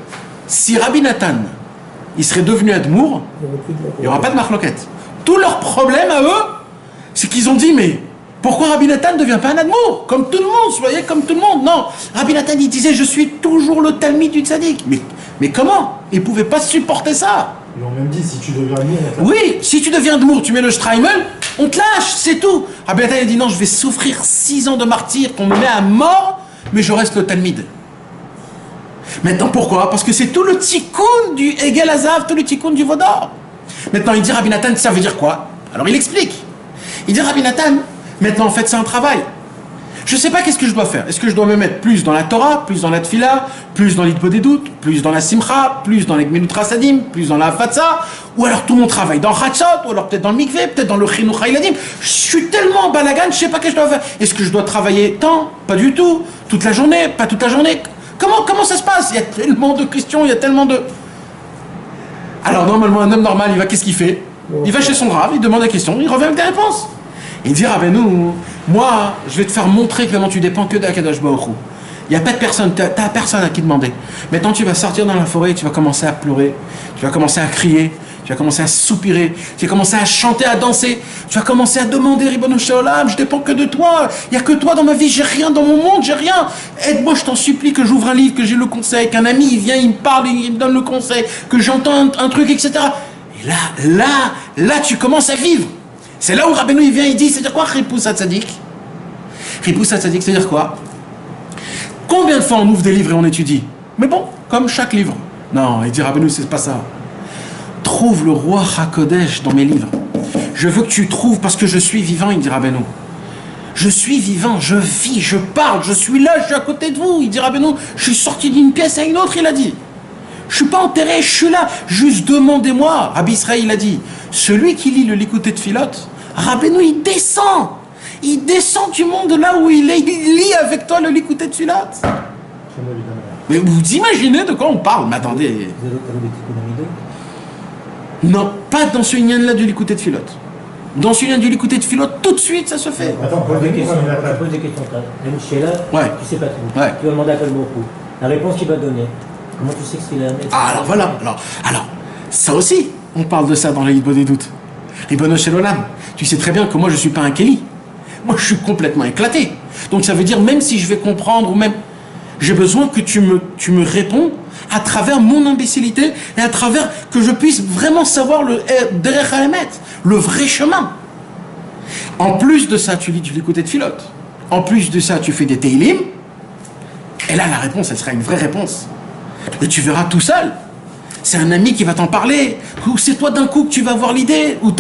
si Rabbi Nathan, il serait devenu Admour, il n'y aura pas de marloquette. Tout leur problème à eux, c'est qu'ils ont dit, mais pourquoi Rabbi Nathan ne devient pas un Admour? Comme tout le monde, soyez comme tout le monde. Non, Rabbi Nathan, il disait, je suis toujours le Talmid du Tzaddik. Mais comment? Il ne pouvait pas supporter ça. Ils ont même dit, si tu deviens Admour, oui, si tu deviens Admour, tu mets le Streimel, on te lâche, c'est tout. Rabbi Nathan a dit, non, je vais souffrir 6 ans de martyr, qu'on me met à mort, mais je reste le Talmid. Maintenant, pourquoi? Parce que c'est tout le tikkun du Egel Azav, tout le tikkun du Vaudor. Maintenant, il dit Rabbi Nathan, ça veut dire quoi? Alors, il explique. Il dit Rabbi Nathan, maintenant, en fait, c'est un travail. Je ne sais pas qu'est-ce que je dois faire. Est-ce que je dois me mettre plus dans la Torah, plus dans la Tfila, plus dans l'Hitbo des doutes, plus dans la Simcha, plus dans les Gmilut Rasadim, plus dans la Fatsa, ou alors tout mon travail dans Chatzot, ou alors peut-être dans le Mikveh, peut-être dans le Chinuch Haïladim. Je suis tellement en balagan, je ne sais pas qu'est-ce que je dois faire. Est-ce que je dois travailler tant? Pas du tout. Toute la journée? Pas toute la journée. Comment ça se passe? Il y a tellement de questions, il y a tellement de... Alors normalement, un homme normal, il va, qu'est-ce qu'il fait? Il va chez son Rav, il demande des questions, il revient avec des réponses. Il dit, ah ben nous, moi, je vais te faire montrer comment tu dépends que d'Akadosh Baruch Hu. Il n'y a pas de personne, tu n'as personne à qui demander. Maintenant, tu vas sortir dans la forêt, tu vas commencer à pleurer, tu vas commencer à crier, tu vas commencer à soupirer, tu vas commencer à chanter, à danser, tu vas commencer à demander, Ribono Shel Olam, je dépends que de toi, il n'y a que toi dans ma vie, j'ai rien dans mon monde, j'ai rien. Aide-moi, je t'en supplie, que j'ouvre un livre, que j'ai le conseil, qu'un ami, il vient, il me parle, il me donne le conseil, que j'entends un truc, etc. Et là, tu commences à vivre. C'est là où Rabbeinu, il vient, il dit, c'est-à-dire quoi, Ripous Hatzadik? Ripous Hatzadik, c'est-à-dire quoi? Combien de fois on ouvre des livres et on étudie? Mais bon, comme chaque livre. Non, il dit Rabbeinu, c'est pas ça. Trouve le roi HaKodesh dans mes livres. Je veux que tu trouves, parce que je suis vivant, il dit Rabbeinu. Je suis vivant, je vis, je parle, je suis là, je suis à côté de vous. Il dit Rabbeinu, je suis sorti d'une pièce à une autre, il a dit. Je suis pas enterré, je suis là. Juste demandez-moi. Rabbi Israël, il a dit, celui qui lit le Likutei Tfilot, Rabbeinu, il descend. Il descend du monde là où il est. Il lit avec toi le Likutei Tfilot. Mais vous imaginez de quoi on parle? Mais attendez. Non, pas dans ce lien là du Likutei Tfilot. Dans ce lien du Likutei Tfilot, tout de suite, ça se fait. Attends, pose des questions. Pose des questions. Ouais. Tu sais pas tout. Ouais. Tu vas demander à quel beaucoup. La réponse qu'il va donner. Comment tu sais que c'est la même? Ah, alors voilà. Alors, ça aussi, on parle de ça dans les Hidbo des doutes. Ribono Shel Olam, tu sais très bien que moi, je ne suis pas un Kéli. Moi, je suis complètement éclaté. Donc, ça veut dire, même si je vais comprendre, ou même... J'ai besoin que tu me réponds à travers mon imbécilité et à travers que je puisse vraiment savoir le Derech HaEmet, le vrai chemin. En plus de ça, tu lis du Likutei Tfilot. En plus de ça, tu fais des Teilim. Et là, la réponse, elle sera une vraie réponse. Et tu verras tout seul. C'est un ami qui va t'en parler. Ou c'est toi d'un coup que tu vas avoir l'idée. Ou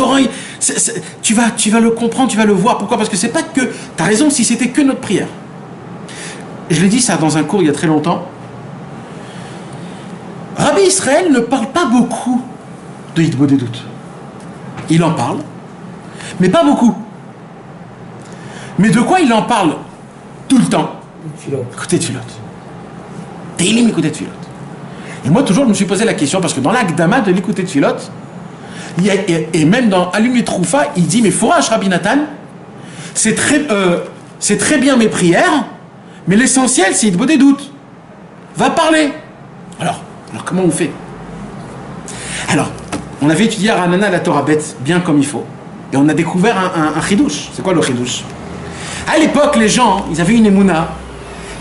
tu vas le comprendre, tu vas le voir. Pourquoi? Parce que c'est pas que... Tu as raison, si c'était que notre prière. Je l'ai dit ça dans un cours il y a très longtemps. Rabbi Israël ne parle pas beaucoup de Hidbo des doutes. Il en parle, mais pas beaucoup. Mais de quoi il en parle tout le temps? Likutei Tfilot. Teilim Likutei Tfilot. Et moi, toujours, je me suis posé la question, parce que dans l'Akdama de Likutei Tfilot, et même dans Alum Troufa, il dit, mais Fourage Rabbi Nathan, c'est très bien mes prières, mais l'essentiel, c'est Hidbo des doutes. Va parler. Alors comment on fait? Alors, on avait étudié à Ranana la Torah bête, bien comme il faut. Et on a découvert un chidouche. C'est quoi le chidouche? À l'époque, les gens, ils avaient une émouna.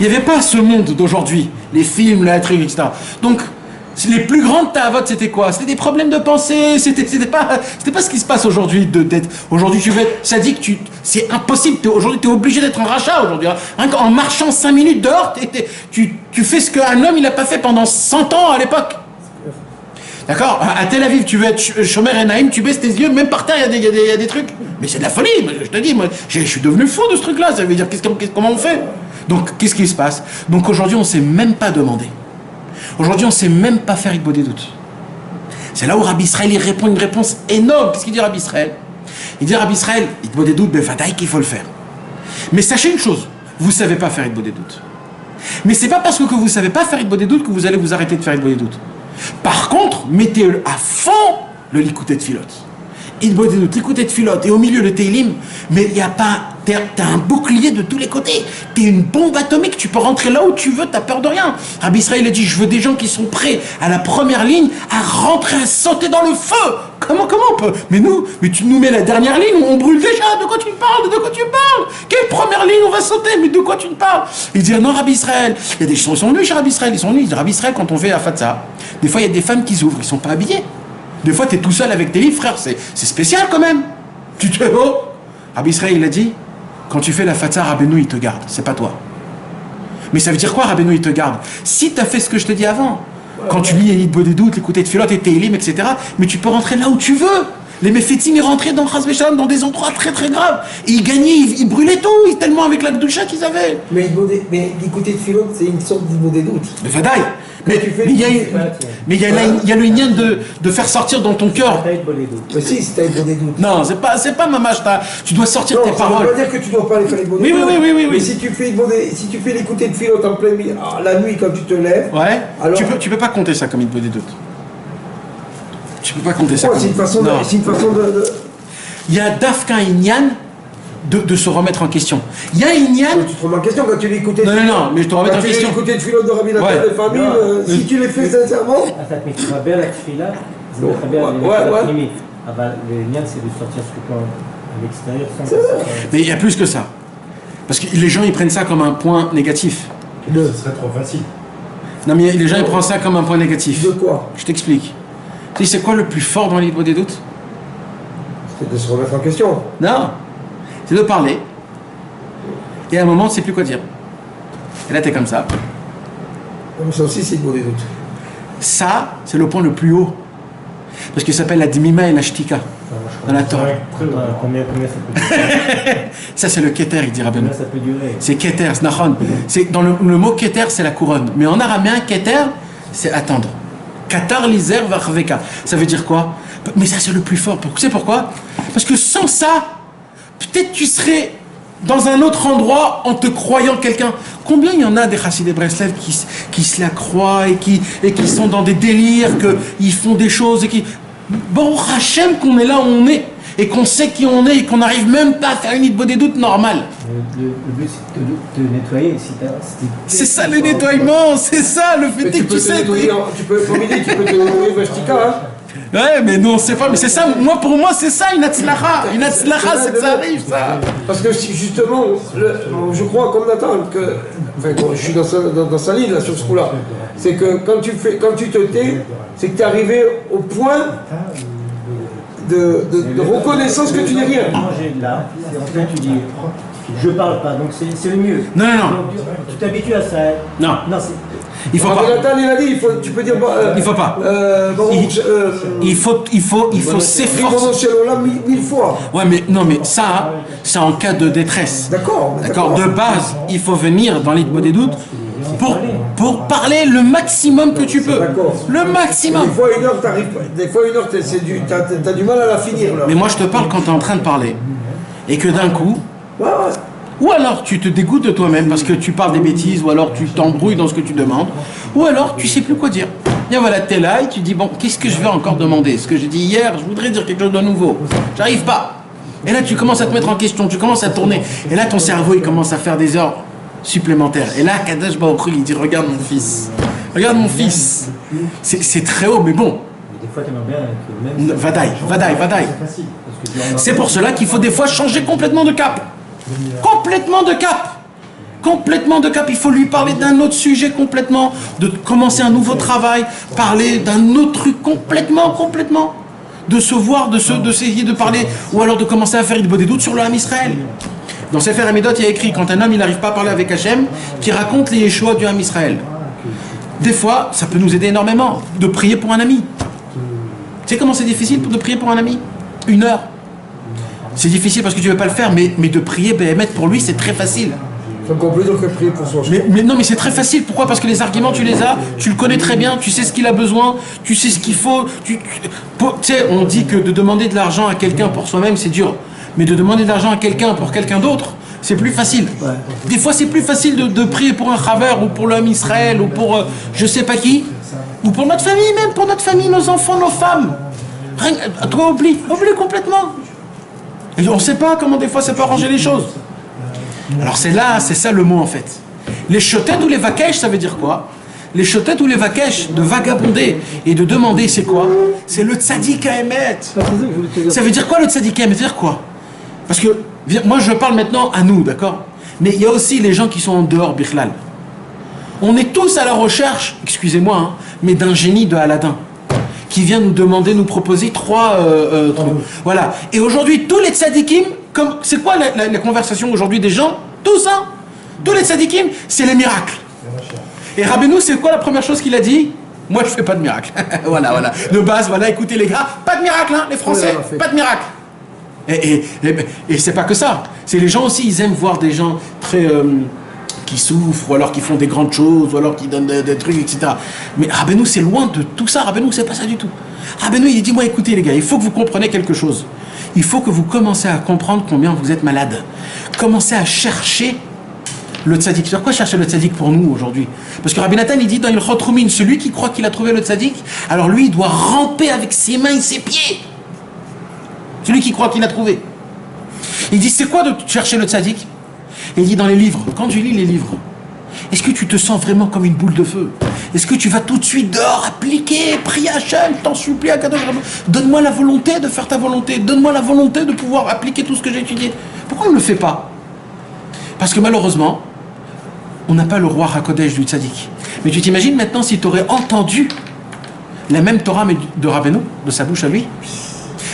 Il n'y avait pas ce monde d'aujourd'hui. Les films, les trucs, etc. Donc, les plus grandes ta'avot, c'était quoi? C'était des problèmes de pensée. C'était pas ce qui se passe aujourd'hui. Aujourd'hui, tu veux être sadique, c'est impossible. Aujourd'hui, tu es obligé d'être un rachat aujourd'hui. Hein. En marchant 5 minutes dehors, tu fais ce qu'un homme, il n'a pas fait pendant 100 ans à l'époque. D'accord? À Tel Aviv, tu veux être Shomer et Naïm, tu baisses tes yeux, même par terre, il y a des trucs. Mais c'est de la folie, je te dis, moi, je suis devenu fou de ce truc-là. Ça veut dire, comment on fait? Donc, qu'est-ce qui se passe? Donc, aujourd'hui, on ne s'est même pas demandé. Aujourd'hui, on ne sait même pas faire Igbo des doutes. C'est là où Rabbi Israël, il répond une réponse énorme. Qu'est-ce qu'il dit Rabbi Israël? Il dit Rabbi Israël, Igbo des doutes, ben, fadaï qu'il faut le faire. Mais sachez une chose, vous ne savez pas faire Igbo des doutes. Mais c'est pas parce que vous ne savez pas faire Igbo des doutes que vous allez vous arrêter de faire Igbo des doutes. Par contre, mettez à fond le Likouté de Filote. Igbo des doutes, Likouté de Filote, et au milieu le Teilim, mais il n'y a pas. T'as un bouclier de tous les côtés. T'es une bombe atomique, tu peux rentrer là où tu veux, t'as peur de rien. Rabbi Israël a dit, je veux des gens qui sont prêts à la première ligne à rentrer, à sauter dans le feu. Comment on peut? Mais tu nous mets la dernière ligne, on brûle déjà. De quoi tu parles? De quoi tu parles? Quelle première ligne on va sauter? Mais de quoi tu parles? Il dit, non, Rabbi Israël. Il y a des gens qui sont venus chez Rabbi Israël. Ils sont venus. Il dit, Rabbi Israël, quand on fait la fatsa, des fois il y a des femmes qui s'ouvrent, ils sont pas habillés. Des fois t'es tout seul avec tes livres, frère. C'est spécial quand même. Tu te oh. Rabbi Israël, il a dit, quand tu fais la fatsa, Rabbeinu, il te garde. C'est pas toi. Mais ça veut dire quoi, Rabbeinu, il te garde? Si tu as fait ce que je te dis avant, quand tu lis Igbo des doutes, l'écouter de Filote et Teilim, etc., mais tu peux rentrer là où tu veux. Les Mephitim, ils rentraient dans Chas V'Shalom, dans des endroits très très graves. Et ils gagnaient, ils brûlaient tout, tellement avec la Gdoucha qu'ils avaient. Mais l'écouter de Filote, c'est une sorte d'Igbo des doutes. Mais Fadaï. Mais il y a le lien de faire sortir dans ton cœur. Mais si, c'est Igbo des doutes. Non, c'est pas mamage, tu dois sortir tes paroles. Ça veut pas dire que tu dois pas aller faire les bonnes Oui. Mais si tu fais l'écouter de Filote en pleine nuit, la nuit quand tu te lèves. Ouais. Alors... Tu peux pas compter ça comme Igbo des doutes. Tu peux pas compter ça. C'est une façon de. Il y a Dafka Inyan de se remettre en question. Il y a Inyan. Tu te remets en question quand tu l'écoutais. Non, mais je te remets en question. Quand tu l'écoutais de Filote de Rabbi Nathan de famille, si tu les fais sincèrement. Le lien, c'est de sortir ce que à l'extérieur. Mais il y a plus que ça. Parce que les gens, ils prennent ça comme un point négatif. Ce serait trop facile. Non, mais les gens, ils prennent ça comme un point négatif. De quoi? Je t'explique. Tu sais, c'est quoi le plus fort dans l'Igbo des doutes? C'est de se remettre en question. Non. C'est de parler. Et à un moment, tu sais plus quoi dire. Et là, t'es comme ça. Mais ça aussi, c'est Igbo des doutes. Ça, c'est le point le plus haut. Parce qu'il s'appelle la Dmima et la Shtika. Dans la Torah. Combien ça peut durer? Ça, c'est le Keter, il dira bien. Combien ça peut durer? C'est Keter, c'est Nahon. Dans le mot Keter, c'est la couronne. Mais en araméen, Keter, c'est attendre. Katar lizer varveka. Ça veut dire quoi? Mais ça, c'est le plus fort. Tu sais pourquoi? Parce que sans ça, peut-être tu serais dans un autre endroit en te croyant quelqu'un. Combien il y en a des Chassidé Breslev qui se la croient et qui sont dans des délires, qu'ils font des choses et qui... Bon, Hachem, qu'on est là où on est et qu'on sait qui on est et qu'on n'arrive même pas à faire une Igbo des doutes normale. Le but, c'est de nettoyer. C'est ça le nettoyement, c'est ça le fait que tu sais. Tu peux te nettoyer Vashtika, hein. Ouais, mais non, c'est pas. Mais c'est ça. Pour moi, c'est ça une atzlacha. Une atzlacha, c'est que ça arrive, ça. Parce que justement, je crois comme Nathan que, enfin, je suis dans sa ligne là sur ce coup-là. C'est que quand tu te tais, c'est que tu es arrivé au point de reconnaissance que tu n'es rien. Manger là, c'est en fait tu dis, je parle pas, donc c'est le mieux. Non. Donc, tu t'habitues à ça. Non. Il faut pas. Nathan, il a dit, tu peux dire. Il faut pas. Il faut s'efforcer. Mille fois. Ouais, mais non, mais ça, c'est en cas de détresse. D'accord. De base, il faut venir dans l'Igbo des doutes pour parler le maximum que tu peux. Le maximum. Des fois, une heure, t'arrives pas. Des fois, une heure, t'as du mal à la finir. Là. Mais moi, je te parle quand tu es en train de parler. Et que d'un coup. Ouais. Ou alors tu te dégoûtes de toi-même parce que tu parles des bêtises, ou alors tu t'embrouilles dans ce que tu demandes, ou alors tu sais plus quoi dire. Bien voilà, t'es là et tu dis bon, qu'est-ce que je vais encore demander? Ce que j'ai dit hier, je voudrais dire quelque chose de nouveau. J'arrive pas. Et là tu commences à te mettre en question, tu commences à tourner. Et là ton cerveau il commence à faire des heures supplémentaires. Et là Kadosh Baruch Hu il dit regarde mon fils. C'est très haut, mais bon. fois, tu aimerais bien que même... Vadaï. C'est facile. Parce que durant- C'est pour cela qu'il faut des fois changer complètement de cap. Complètement de cap. Complètement de cap. Il faut lui parler d'un autre sujet complètement, de commencer un nouveau travail, parler d'un autre truc complètement. De se voir, d'essayer de parler, ou alors de commencer à faire des doutes sur le Ham Israël. Dans Sefer Hamidot, il y a écrit, quand un homme il n'arrive pas à parler avec Hachem, qui raconte les Yeshua du Ham Israël. Des fois, ça peut nous aider énormément, de prier pour un ami. Tu sais comment c'est difficile de prier pour un ami? 1 heure. C'est difficile parce que tu ne veux pas le faire, mais de prier Béhémet pour lui, c'est très facile. C'est encore plus dur que prier pour soi. Mais non, mais c'est très facile. Pourquoi? Parce que les arguments, tu les as, tu le connais très bien, tu sais ce qu'il a besoin, tu sais ce qu'il faut. Tu sais, on dit que de demander de l'argent à quelqu'un pour soi-même, c'est dur. Mais de demander de l'argent à quelqu'un pour quelqu'un d'autre, c'est plus facile. Des fois, c'est plus facile de prier pour un Chaver ou pour l'homme Israël ou pour je sais pas qui, ou pour notre famille, même pour notre famille, nos enfants, nos femmes. Toi, oublie complètement. Et on ne sait pas comment des fois ça peut arranger les choses. Alors c'est ça le mot en fait. Les chotettes ou les vakesh, ça veut dire quoi? Les chotettes ou les vakesh, de vagabonder et de demander, c'est quoi? C'est le tzaddik à émettre. Ça veut dire quoi le tzaddik à émettre? Ça veut dire quoi? Parce que moi je parle maintenant à nous, d'accord? Mais il y a aussi les gens qui sont en dehors, Bichlal. On est tous à la recherche, excusez-moi, hein, mais d'un génie de Aladdin qui vient nous demander, nous proposer 3 trucs. Voilà. Et aujourd'hui, tous les tzadikim, c'est quoi la conversation aujourd'hui des gens? Tout ça, tous les tzadikim, c'est les miracles. Et Rabbeinu, c'est quoi la première chose qu'il a dit? Moi, je fais pas de miracle. voilà. De base, voilà, écoutez les gars, pas de miracle, hein, les Français, pas de miracle. Et c'est pas que ça. C'est les gens aussi, ils aiment voir des gens très... qui souffrent, ou alors qui font des grandes choses, ou alors qui donnent des trucs, etc. Mais Rabbeinu, c'est loin de tout ça. Rabbeinu, c'est pas ça du tout. Rabbeinu, il dit, moi, écoutez les gars, il faut que vous compreniez quelque chose. Il faut que vous commencez à comprendre combien vous êtes malade. Commencez à chercher le tzaddik. Sur quoi chercher le tzaddik pour nous aujourd'hui? Parce que Rabbi Nathan, il dit dans Ilchot Rumin, celui qui croit qu'il a trouvé le tzaddik, alors lui, il doit ramper avec ses mains et ses pieds. Celui qui croit qu'il a trouvé. Il dit, c'est quoi de chercher le tzaddik? Et il dit dans les livres, quand tu lis les livres, est-ce que tu te sens vraiment comme une boule de feu? Est-ce que tu vas tout de suite dehors appliquer, prier à Hachem, t'en supplie à Kadosh Baruch Hu, donne-moi la volonté de faire ta volonté, donne-moi la volonté de pouvoir appliquer tout ce que j'ai étudié. Pourquoi on ne le fait pas? Parce que malheureusement, on n'a pas le roi Hakodesh du tzaddik. Mais tu t'imagines maintenant si tu aurais entendu la même Torah mais de Rabbeinu, de sa bouche à lui?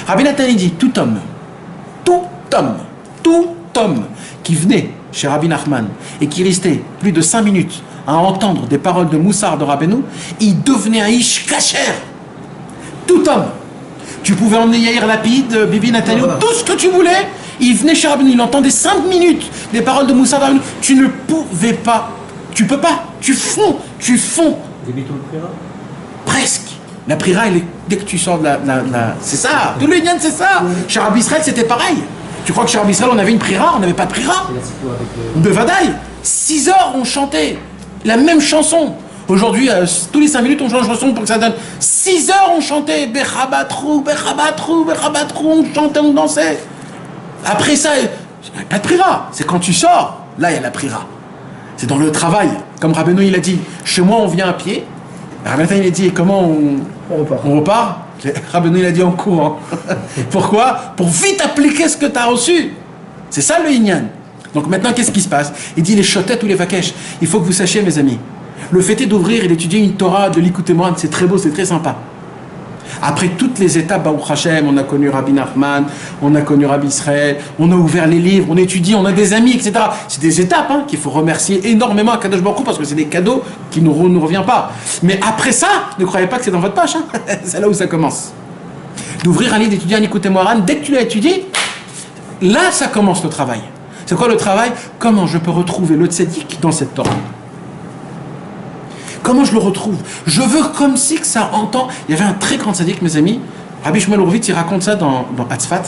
Rabbi Nathan il dit, tout homme qui venait chez Rabbi Nachman et qui restait plus de 5 minutes à entendre des paroles de Moussar de Rabbeinu, il devenait un ish kacher. Tout homme. Tu pouvais emmener Yair Lapid, Bibi Netanyahu, tout ce que tu voulais. Il venait chez Rabbeinu, il entendait 5 minutes des paroles de Moussar de Rabbeinu. Tu ne pouvais pas. Tu peux pas. Tu fonds. Débitons le prira. Presque. La prira, elle est, dès que tu sors de la... C'est ça. Tout le lien, c'est ça. Chez Rabbi Israël, c'était pareil. Tu crois que chez Rabbi Israël, on avait une prira? On n'avait pas de prira. De Vadaï. 6 heures, on chantait la même chanson. Aujourd'hui, tous les 5 minutes, on change de chanson pour que ça donne. 6 heures, on chantait Bechabatrou, on chantait, on dansait. Après ça, il n'y a pas de prira. C'est quand tu sors, là, il y a la prira. C'est dans le travail. Comme Rabbeinu, il a dit, chez moi, on vient à pied. Rabbeinu, il a dit, comment on repart? Rabbeinu, il a dit, en courant. Pourquoi? Pour vite appliquer ce que tu as reçu. C'est ça le Inyan. Donc maintenant, qu'est-ce qui se passe? Il dit les chotettes ou les vakesh. Il faut que vous sachiez, mes amis, le fait est d'ouvrir et d'étudier une Torah de l'Ikouté Moran, c'est très beau, c'est très sympa. Après toutes les étapes, Baruch Hashem, on a connu Rabbi Nachman, on a connu Rabbi Israël, on a ouvert les livres, on étudie, on a des amis, etc. C'est des étapes qu'il faut remercier énormément à Kadosh Baruch Hu parce que c'est des cadeaux qui ne nous reviennent pas. Mais après ça, ne croyez pas que c'est dans votre poche. C'est là où ça commence. D'ouvrir un livre, d'étudier un Ikouté Moran, dès que tu l'as étudié, là, ça commence le travail. C'est quoi le travail? Comment je peux retrouver le tzaddik dans cette Torah? Comment je le retrouve? Je veux comme si que ça entend. Il y avait un très grand tzaddik, mes amis. Rabbi Shmuel Horowitz, il raconte ça dans Hatzfat.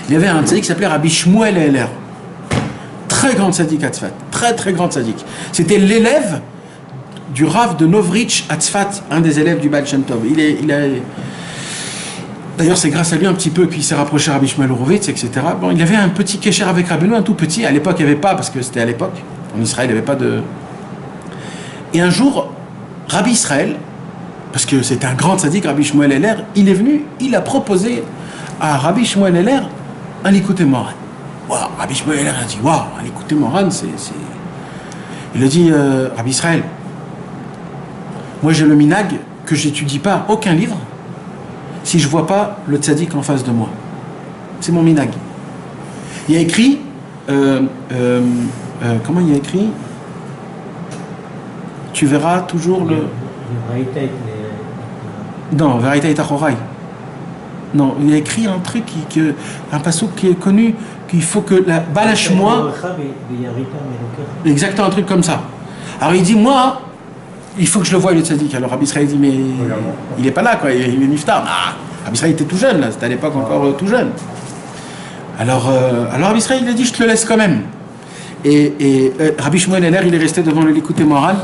Il y avait un tzaddik qui s'appelait Rabbi Shmuel Ehler. Très grand tzaddik Hatzfat. Très très grand tzaddik. C'était l'élève du Rav de Novritch Hatzfat, un des élèves du Baal Shem Tov. D'ailleurs, c'est grâce à lui un petit peu qu'il s'est rapproché à Rabbi Shmuel Horowitz, etc. Bon, il avait un petit kécher avec Rabbeinu, un tout petit. À l'époque, il n'y avait pas, parce que c'était à l'époque. En Israël, il n'y avait pas de... Et un jour, Rabbi Israël, parce que c'était un grand tzaddik, Rabbi Shmuel Heller, il est venu, il a proposé à Rabbi Shmuel Heller un Likutei Moharan. Wow, Rabbi Shmuel Heller a dit, waouh, un Likutei Moharan, c'est... Il a dit, Rabbi Israël, moi j'ai le minag que j'étudie pas aucun livre si je vois pas le tzaddik en face de moi. C'est mon minag. Il y a écrit, comment il y a écrit? Tu verras toujours le... Non, Vérité et Tachorai. Non, il y a écrit un truc, un passouk qui est connu, qu'il faut que la balach-moi... Exactement, un truc comme ça. Alors il dit, moi, il faut que je le voie le tzaddik. Alors Rabbi Israël dit, mais il n'est pas là, quoi, il est niftar. Ah, Rabbi Israël était tout jeune, là, c'était à l'époque encore tout jeune. Alors Rabbi Israël, il a dit, je te le laisse quand même. Et Rabbi Shmuel Heller, il est resté devant le Likutei Moharan,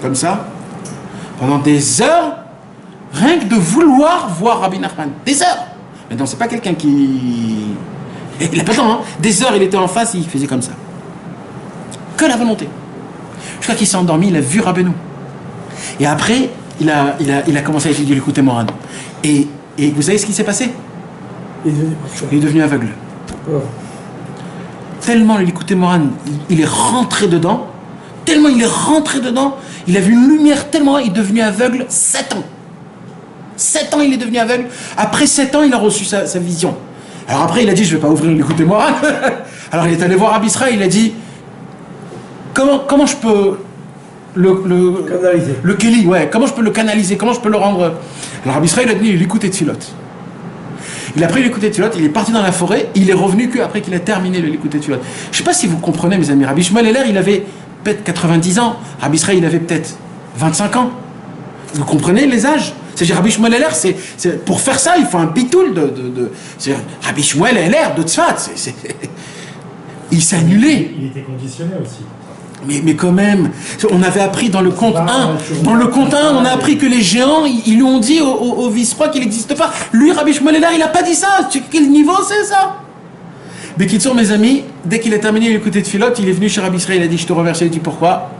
comme ça, pendant des heures, rien que de vouloir voir Rabbi Nachman. Des heures. Mais non, c'est pas quelqu'un qui... Il a pas le temps, hein. Des heures, il était en face, il faisait comme ça. Que la volonté. Jusqu'à qu'il s'est endormi, il a vu Rabbeinu. Et après, il a commencé à étudier le Likutei Moharan. Et vous savez ce qui s'est passé? Il est devenu aveugle. Oh. Tellement le Likutei Moharan, il est rentré dedans, tellement il est rentré dedans, il a vu une lumière tellement, il est devenu aveugle 7 ans. 7 ans, il est devenu aveugle. Après 7 ans, il a reçu sa vision. Alors après, il a dit, je ne vais pas ouvrir le Likutei Moharan. Alors il est allé voir Rabbi Israël, il a dit, comment je peux Canaliser. le Keli, ouais, comment je peux le canaliser, comment je peux le rendre... Alors Rabbi Israël a dit, il écoutait Tfilot. Il a pris le Likutei Tfilot, il est parti dans la forêt, il est revenu qu'après qu'il a terminé le Likutei Tfilot. Je ne sais pas si vous comprenez, mes amis, Rabbi Shmuel Heller, il avait peut-être 90 ans, Rabbi Israël, il avait peut-être 25 ans. Vous comprenez les âges? C'est-à-dire, Rabbi Shmuel Heller, pour faire ça, il faut un bitoul c'est Rabbi Shmuel Heller de Tzfat. Il s'est annulé. Il était conditionné aussi. Mais quand même, on avait appris dans le conte 1, on a appris que les géants, ils lui ont dit au vice-roi qu'il n'existe pas. Lui, Rabbi Shmuel Heller, il n'a pas dit ça. Quel niveau c'est ça? Mais Kitsour, mes amis, dès qu'il a terminé le côté de Tfilot, il est venu chez Rabbi Israël, il a dit, je te remercie. Il a dit, pourquoi?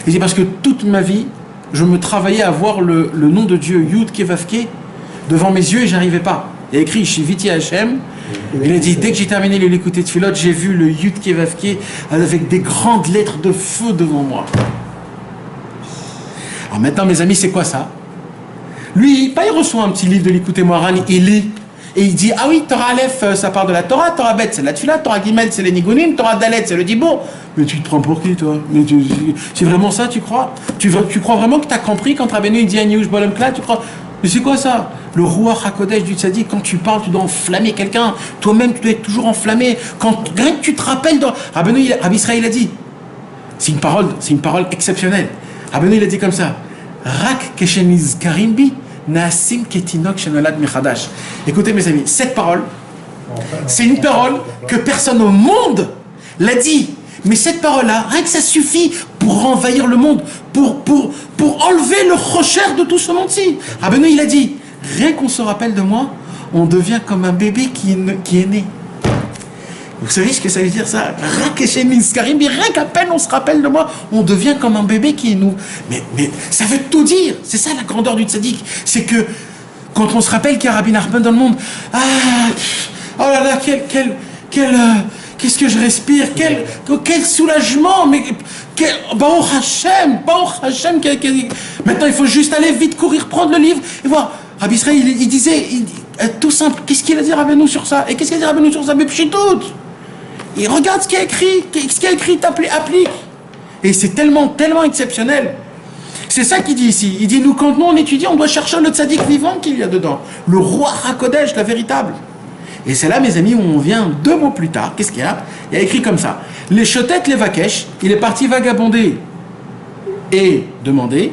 Il dit, parce que toute ma vie, je me travaillais à voir le nom de Dieu, Yud Kevavke, devant mes yeux et j'arrivais pas. Il a écrit Shiviti Hashem. Il a dit, dès que j'ai terminé le Likutei Tfilot, j'ai vu le Yud Kevavke avec des grandes lettres de feu devant moi. Alors maintenant, mes amis, c'est quoi ça? Lui, pas il reçoit un petit livre de Likutei Moharan, il lit. Et il dit, ah oui, Torah Aleph, ça part de la Torah, Torah Bet, c'est la Tfila, Torah Gimel, c'est les Nigunim, Torah Dalet, c'est le Dibour. Mais tu te prends pour qui, toi? Mais c'est vraiment ça, tu crois? Tu crois vraiment que tu as compris quand Rabbeinu dit Aniouch Bolem Kla? Tu crois? Mais c'est quoi ça? Le Ruach HaKodesh du Tzaddik, quand tu parles, tu dois enflammer quelqu'un. Toi-même, tu dois être toujours enflammé. Rien que tu te rappelles, Rabbeinu, Rabbi Israël a dit, c'est une parole exceptionnelle. Rabbeinu, il a dit comme ça, Rak Kesheniz Karimbi. Naasim Ketinok Shenolad Mechadash. Écoutez mes amis, cette parole, c'est une parole que personne au monde l'a dit. Mais cette parole-là, rien que ça suffit pour envahir le monde, pour enlever le rocher de tout ce monde-ci. Rabbeinu, il a dit, rien qu'on se rappelle de moi, on devient comme un bébé qui est né. Vous savez ce que ça veut dire ça? Rien qu'à peine on se rappelle de moi, on devient comme un bébé qui est nous. Mais ça veut tout dire. C'est ça la grandeur du tzaddik. C'est que quand on se rappelle qu'il y a Rabbi Nachman dans le monde, oh là là, qu'est-ce que je respire, quel soulagement, mais Baruch Hashem, maintenant il faut juste aller vite courir prendre le livre et voir. Rabbi Israël, il disait, tout simple, qu'est-ce qu'il a dit Rabbeinu sur ça? Et qu'est-ce qu'il a dit Rabbeinu sur ça? Mais pchitout! Et regarde ce qu'il a écrit, applique. Et c'est tellement exceptionnel. C'est ça qu'il dit ici. Il dit, quand nous on étudie, on doit chercher le tzaddik vivant qu'il y a dedans. Le roi HaKodesh, la véritable. Et c'est là, mes amis, où on vient 2 mots plus tard. Qu'est-ce qu'il y a? Il y a écrit comme ça. Les chotet, les vakesh, il est parti vagabonder et demander.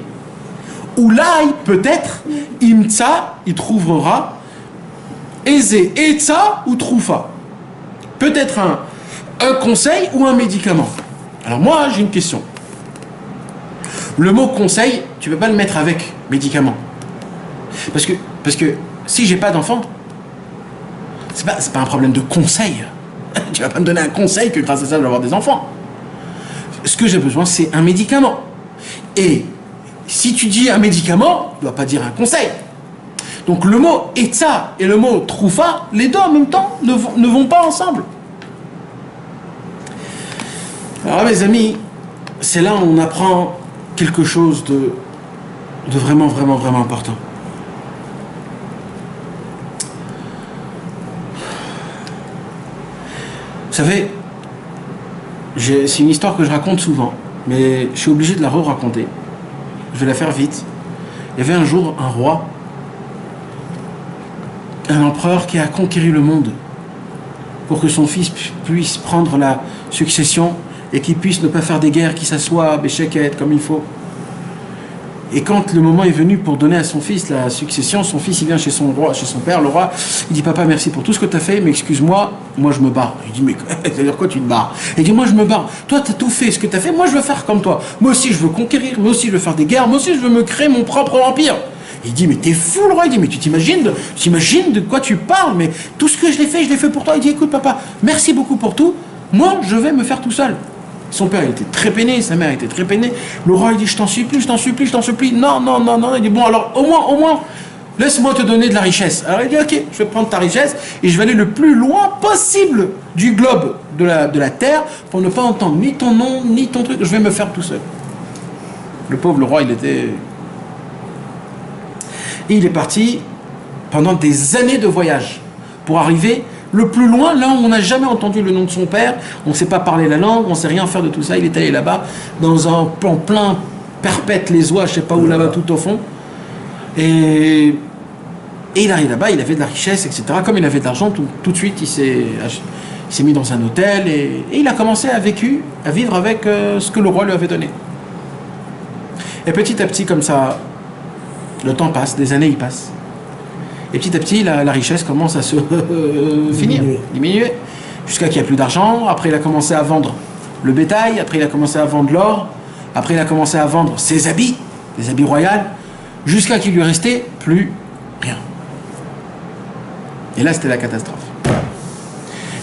Oulaï, peut-être, imtsa, il trouvera, aisé, etza ou troufa. Peut-être un conseil ou un médicament. Alors moi, j'ai une question. Le mot conseil, tu ne peux pas le mettre avec médicament. Parce que si j'ai pas d'enfant, c'est pas un problème de conseil. Tu vas pas me donner un conseil que grâce à ça, je vais avoir des enfants. Ce que j'ai besoin, c'est un médicament. Et Si tu dis un médicament, tu ne dois pas dire un conseil. Donc le mot etza et le mot troufa, les deux en même temps ne vont pas ensemble. Alors mes amis, c'est là où on apprend quelque chose de vraiment, vraiment, vraiment important. Vous savez, c'est une histoire que je raconte souvent, mais je suis obligé de la re-raconter. Je vais la faire vite. Il y avait un jour un roi, un empereur qui a conquéri le monde pour que son fils puisse prendre la succession et qu'il puisse ne pas faire des guerres, qu'il s'assoie à Bécheket comme il faut. Et quand le moment est venu pour donner à son fils la succession, son fils il vient chez son roi, chez son père, le roi, il dit papa merci pour tout ce que tu as fait, mais excuse-moi, moi je me barre. Il dit mais c'est-à-dire quoi tu te barres? Il dit moi je me barre. Toi tu as tout fait ce que tu as fait, moi je veux faire comme toi. Moi aussi je veux conquérir, moi aussi je veux faire des guerres, moi aussi je veux me créer mon propre empire. Il dit mais t'es fou le roi, il dit mais tu t'imagines de quoi tu parles, mais tout ce que je l'ai fait pour toi. Il dit écoute papa, merci beaucoup pour tout, moi je vais me faire tout seul. Son père il était très peiné, sa mère était très peinée. Le roi il dit je t'en supplie. Non. Il dit bon alors au moins laisse-moi te donner de la richesse. Alors il dit ok, je vais prendre ta richesse et je vais aller le plus loin possible du globe de la terre pour ne pas entendre ni ton nom ni ton truc. Je vais me faire tout seul. Le pauvre le roi il était... Et il est parti pendant des années de voyage pour arriver le plus loin, là où on n'a jamais entendu le nom de son père, on ne sait pas parler la langue, on ne sait rien faire de tout ça. Il est allé là-bas, en plein perpète les oies, je ne sais pas où là-bas, tout au fond. Et il arrive là-bas, il avait de la richesse, etc. Comme il avait de l'argent, tout de suite, il s'est mis dans un hôtel et il a commencé à vivre avec ce que le roi lui avait donné. Et petit à petit, comme ça, le temps passe, des années y passent. Et petit à petit, la richesse commence à se diminuer, jusqu'à qu'il n'y a plus d'argent. Après, il a commencé à vendre le bétail. Après, il a commencé à vendre l'or. Après, il a commencé à vendre ses habits, des habits royaux, jusqu'à qu'il lui restait plus rien. Et là, c'était la catastrophe.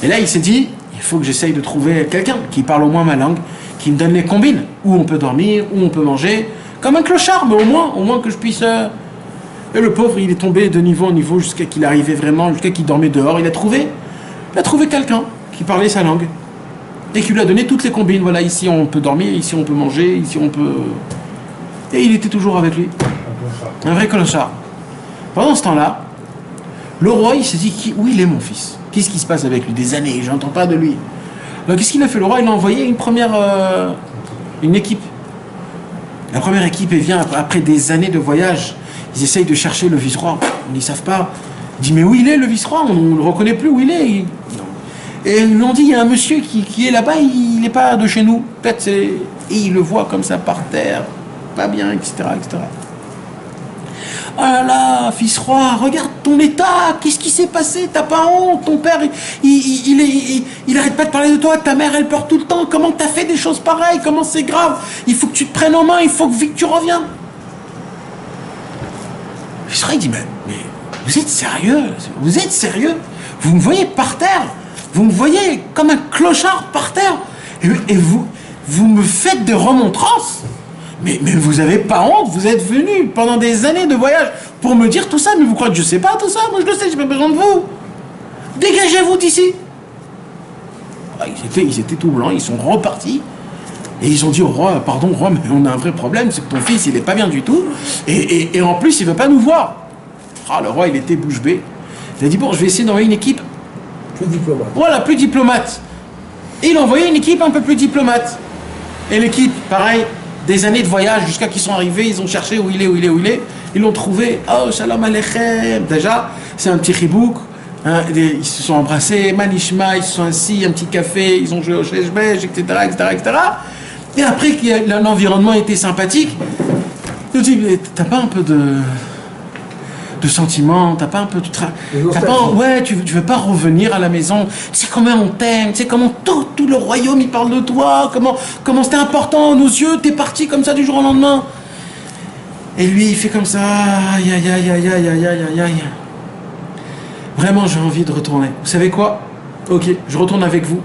Et là, il s'est dit, il faut que j'essaye de trouver quelqu'un qui parle au moins ma langue, qui me donne les combines, où on peut dormir, où on peut manger, comme un clochard, mais au moins que je puisse... Et le pauvre, il est tombé de niveau en niveau jusqu'à qu'il arrivait vraiment, jusqu'à qu'il dormait dehors. Il a trouvé quelqu'un qui parlait sa langue et qui lui a donné toutes les combines. Voilà, ici on peut dormir, ici on peut manger, ici on peut... Et il était toujours avec lui. Un vrai clochard. Pendant ce temps-là, le roi, il s'est dit, où il est mon fils? Qu'est-ce qui se passe avec lui? Des années, je n'entends pas de lui. Donc qu'est-ce qu'il a fait le roi? Il a envoyé une équipe. La première équipe, elle vient après des années de voyage. Ils essayent de chercher le vice-roi. Ils ne savent pas. Il dit, mais où il est le vice-roi? On ne le reconnaît plus où il est. Et ils lui ont dit, il y a un monsieur qui est là-bas, il n'est pas de chez nous. Peut-être c'est... Et il le voit comme ça par terre, pas bien, etc. Oh là là, vice-roi, regarde ton état, qu'est-ce qui s'est passé? T'as pas honte? Ton père, il arrête pas de parler de toi, ta mère, elle pleure tout le temps. Comment t'as fait des choses pareilles? Comment c'est grave? Il faut que tu te prennes en main, il faut vite que tu reviens. Il dit, mais vous êtes sérieux? Vous êtes sérieux? Vous me voyez par terre? Vous me voyez comme un clochard par terre? Et vous me faites des remontrances? Mais vous avez pas honte? Vous êtes venu pendant des années de voyage pour me dire tout ça? Mais vous croyez que je sais pas tout ça? Moi je le sais, j'ai pas besoin de vous. Dégagez-vous d'ici. Ils étaient tout blancs, ils sont repartis. Et ils ont dit au roi, pardon roi, mais on a un vrai problème, c'est que ton fils il est pas bien du tout, et en plus il veut pas nous voir. Ah, le roi il était bouche bée. Il a dit bon, je vais essayer d'envoyer une équipe plus diplomate. Voilà, plus diplomate. Et il a envoyé une équipe un peu plus diplomate. Et l'équipe, pareil, des années de voyage jusqu'à qu'ils sont arrivés, ils ont cherché où il est. Ils l'ont trouvé. Oh, shalom aleichem. Déjà, c'est un petit chibouk. Hein, ils se sont embrassés, manishma, ils se sont assis, un petit café, ils ont joué au cheshbesh, etc. Et après que l'environnement était sympathique, je dis, mais t'as pas un peu de sentiments, t'as pas un peu de ouais, tu veux pas revenir à la maison, c'est comment on t'aime, c'est comment tout le royaume il parle de toi, comment c'était important à nos yeux, t'es parti comme ça du jour au lendemain. Et lui il fait comme ça, aïe. Vraiment j'ai envie de retourner. Vous savez quoi? Ok, je retourne avec vous.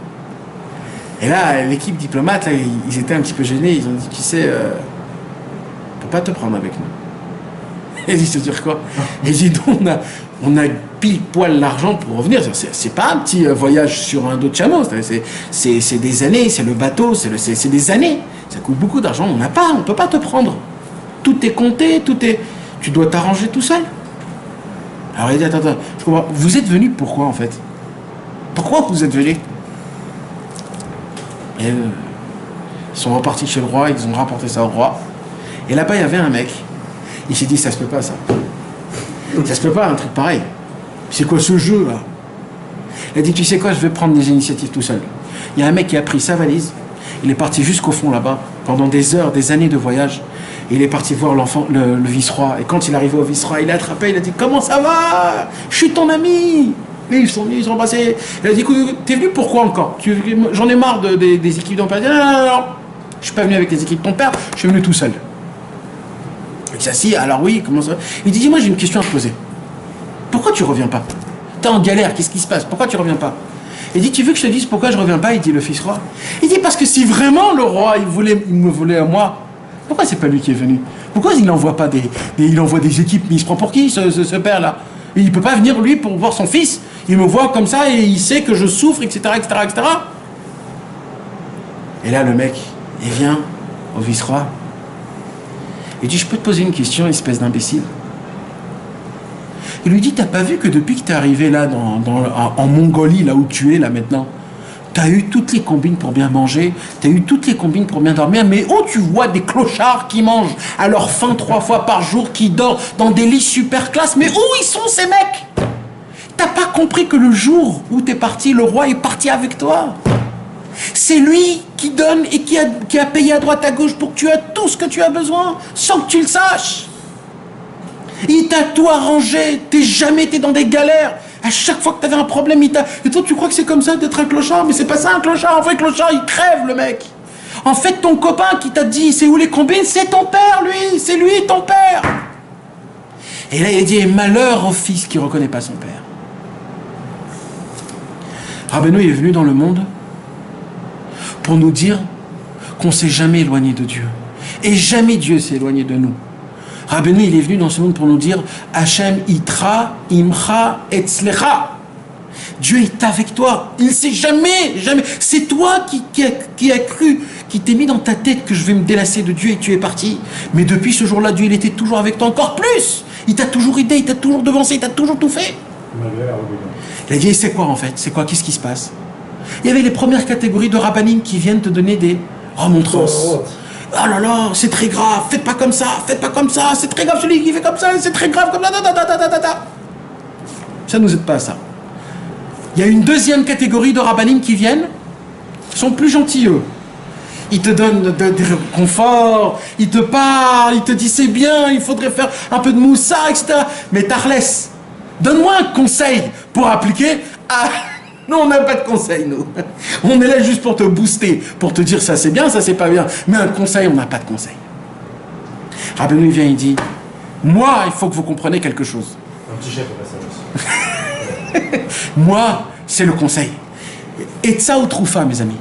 Et là, l'équipe diplomate, là, ils étaient un petit peu gênés, ils ont dit, qui sait, peut pas te prendre avec nous. Il dit, se dire quoi? Il dit, on a pile poil l'argent pour revenir. C'est pas un petit voyage sur un dos de chameau. C'est des années, c'est le bateau, c'est des années. Ça coûte beaucoup d'argent, on peut pas te prendre. Tout est compté, tu dois t'arranger tout seul. Alors il dit, attends, je comprends. Vous êtes venu pourquoi en fait? Pourquoi vous êtes venu? Et ils sont repartis chez le roi, ils ont rapporté ça au roi. Et là-bas, il y avait un mec. Il s'est dit, ça se peut pas ça. Ça se peut pas un truc pareil. C'est quoi ce jeu là? Il a dit, tu sais quoi, je vais prendre des initiatives tout seul. Il y a un mec qui a pris sa valise, il est parti jusqu'au fond là-bas, pendant des heures, des années de voyage. Il est parti voir le vice-roi. Et quand il est arrivé au vice-roi, il l'a attrapé, il a dit, comment ça va? Je suis ton ami. Et ils sont venus, ils sont embrassés. Il a dit, écoute, t'es venu pourquoi encore? J'en ai marre des équipes de ton père. Il a dit, non, je suis pas venu avec les équipes de ton père, je suis venu tout seul. Il s'assit, alors oui, comment ça? Il dit, dis-moi, j'ai une question à te poser. Pourquoi tu reviens pas? T'es en galère, qu'est-ce qui se passe? Pourquoi tu reviens pas? Il dit, tu veux que je te dise pourquoi je reviens pas? Il dit, le fils roi. Il dit, parce que si vraiment le roi, il me voulait à moi, pourquoi c'est pas lui qui est venu? Pourquoi il n'envoie pas il envoie des équipes? Mais il se prend pour qui, ce père-là? Il peut pas venir, lui, pour voir son fils. Il me voit comme ça et il sait que je souffre, etc., etc., etc. Et là, le mec, il vient au vice-roi. Il dit, je peux te poser une question, espèce d'imbécile? Il lui dit, t'as pas vu que depuis que t'es arrivé là, en Mongolie, là où tu es, là, maintenant, t'as eu toutes les combines pour bien manger, t'as eu toutes les combines pour bien dormir, mais où tu vois des clochards qui mangent à leur faim 3 fois par jour, qui dorment dans des lits super classe, mais où ils sont ces mecs? T'as pas compris que le jour où t'es parti, le roi est parti avec toi? C'est lui qui donne et qui a payé à droite à gauche pour que tu aies tout ce que tu as besoin, sans que tu le saches. Il t'a tout arrangé, t'es jamais été dans des galères. À chaque fois que t'avais un problème, Et toi, tu crois que c'est comme ça d'être un clochard? Mais c'est pas ça un clochard. En fait, clochard, il crève, le mec. En fait, ton copain qui t'a dit c'est où les combines, c'est ton père, lui. C'est lui, ton père. Et là, il a dit malheur au fils qui reconnaît pas son père. Rabbeinu est venu dans le monde pour nous dire qu'on s'est jamais éloigné de Dieu. Et jamais Dieu s'est éloigné de nous. Rabbeinu, il est venu dans ce monde pour nous dire Hachem itra imcha etzlecha. Dieu est avec toi. Il ne sait jamais. C'est toi qui a cru, qui t'es mis dans ta tête que je vais me délasser de Dieu et tu es parti. Mais depuis ce jour-là, Dieu, il était toujours avec toi encore plus. Il t'a toujours aidé, il t'a toujours devancé, il t'a toujours tout fait. Il a dit, c'est quoi en fait? C'est quoi? Qu'est-ce qui se passe? Il y avait les premières catégories de rabbinim qui viennent te donner des remontrances. Oh là là, c'est très grave, faites pas comme ça, c'est très grave celui qui fait comme ça, c'est très grave comme ça, ça nous aide pas à ça. Il y a une deuxième catégorie de rabbinim qui viennent, sont plus gentils eux. Ils te donnent des réconforts, ils te parlent, ils te disent c'est bien, il faudrait faire un peu de moussa, etc. Mais Tarles, donne-moi un conseil pour appliquer. Ah, non, on n'a pas de conseil, nous. On est là juste pour te booster, pour te dire ça c'est bien, ça c'est pas bien. Mais un conseil, on n'a pas de conseil. Rabbeinu il vient, il dit, moi, il faut que vous compreniez quelque chose. Un petit chef au passage. Moi, c'est le conseil. Etza ou Troufa, mes amis.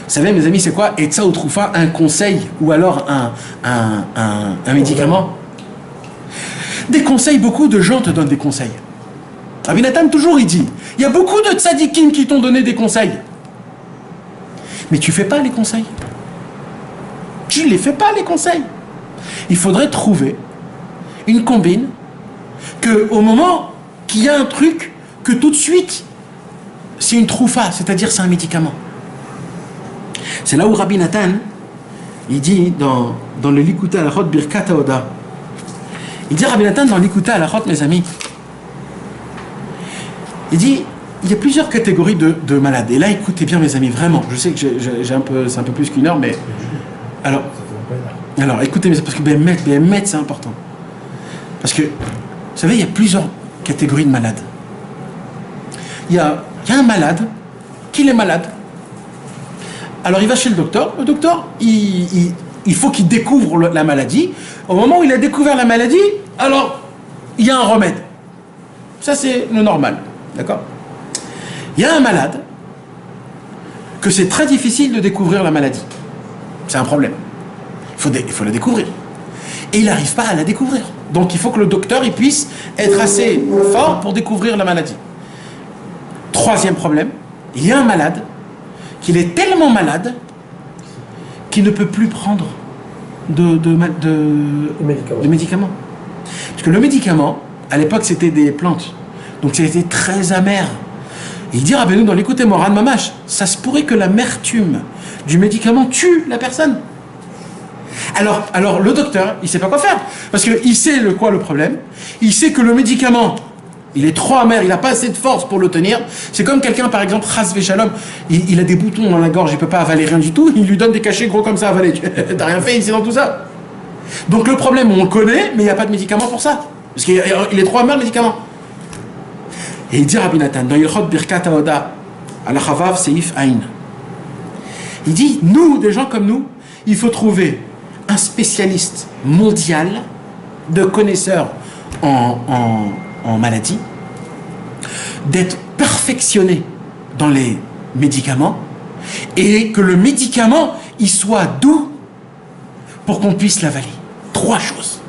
Vous savez, mes amis, c'est quoi? Etza ou Troufa, un conseil ou alors un médicament? Des conseils, beaucoup de gens te donnent des conseils. Rabbi Nathan, toujours, il dit, il y a beaucoup de tzadikim qui t'ont donné des conseils. Mais tu fais pas les conseils. Tu les fais pas, les conseils. Il faudrait trouver une combine que, au moment qu'il y a un truc, que tout de suite, c'est une troufa, c'est-à-dire c'est un médicament. C'est là où Rabbi Nathan, il dit dans le Likuta Alachot Birkat Haoda, il dit Rabbi Nathan dans Likuta Alachot, mes amis, il dit, il y a plusieurs catégories de malades. Et là, écoutez bien, mes amis, vraiment, je sais que c'est un peu plus qu'une heure, mais... Alors, écoutez, parce que BMET, c'est important. Parce que, vous savez, il y a plusieurs catégories de malades. Il y a un malade, qu'il est malade. Alors, il va chez le docteur. Le docteur, il faut qu'il découvre la maladie. Au moment où il a découvert la maladie, alors, il y a un remède. Ça, c'est le normal. D'accord? Il y a un malade que c'est très difficile de découvrir la maladie. C'est un problème. Il faut la découvrir. Et il n'arrive pas à la découvrir. Donc il faut que le docteur il puisse être assez fort pour découvrir la maladie. Troisième problème, il y a un malade qu'il est tellement malade qu'il ne peut plus prendre de médicaments. Parce que le médicament, à l'époque, c'était des plantes. Donc c'était très amer. Et il dit, Rabbeinu, dans l'écoute Moran Mamash, ça se pourrait que l'amertume du médicament tue la personne. Alors le docteur, il ne sait pas quoi faire. Parce qu'il sait le problème. Il sait que le médicament, il est trop amer, il n'a pas assez de force pour le tenir. C'est comme quelqu'un, par exemple, Chas Veshalom, il a des boutons dans la gorge, il ne peut pas avaler rien du tout. Il lui donne des cachets gros comme ça à avaler. T'as rien fait ici dans tout ça. Donc le problème, on le connaît, mais il n'y a pas de médicament pour ça. Parce qu'il est trop amer, le médicament. Et il dit Rabbi Nathan, dans Ilchot Birkat Haoda, à la Chavav Seif Aïn, il dit, nous, des gens comme nous, il faut trouver un spécialiste mondial de connaisseurs en maladie, d'être perfectionné dans les médicaments, et que le médicament, il soit doux pour qu'on puisse l'avaler. 3 choses.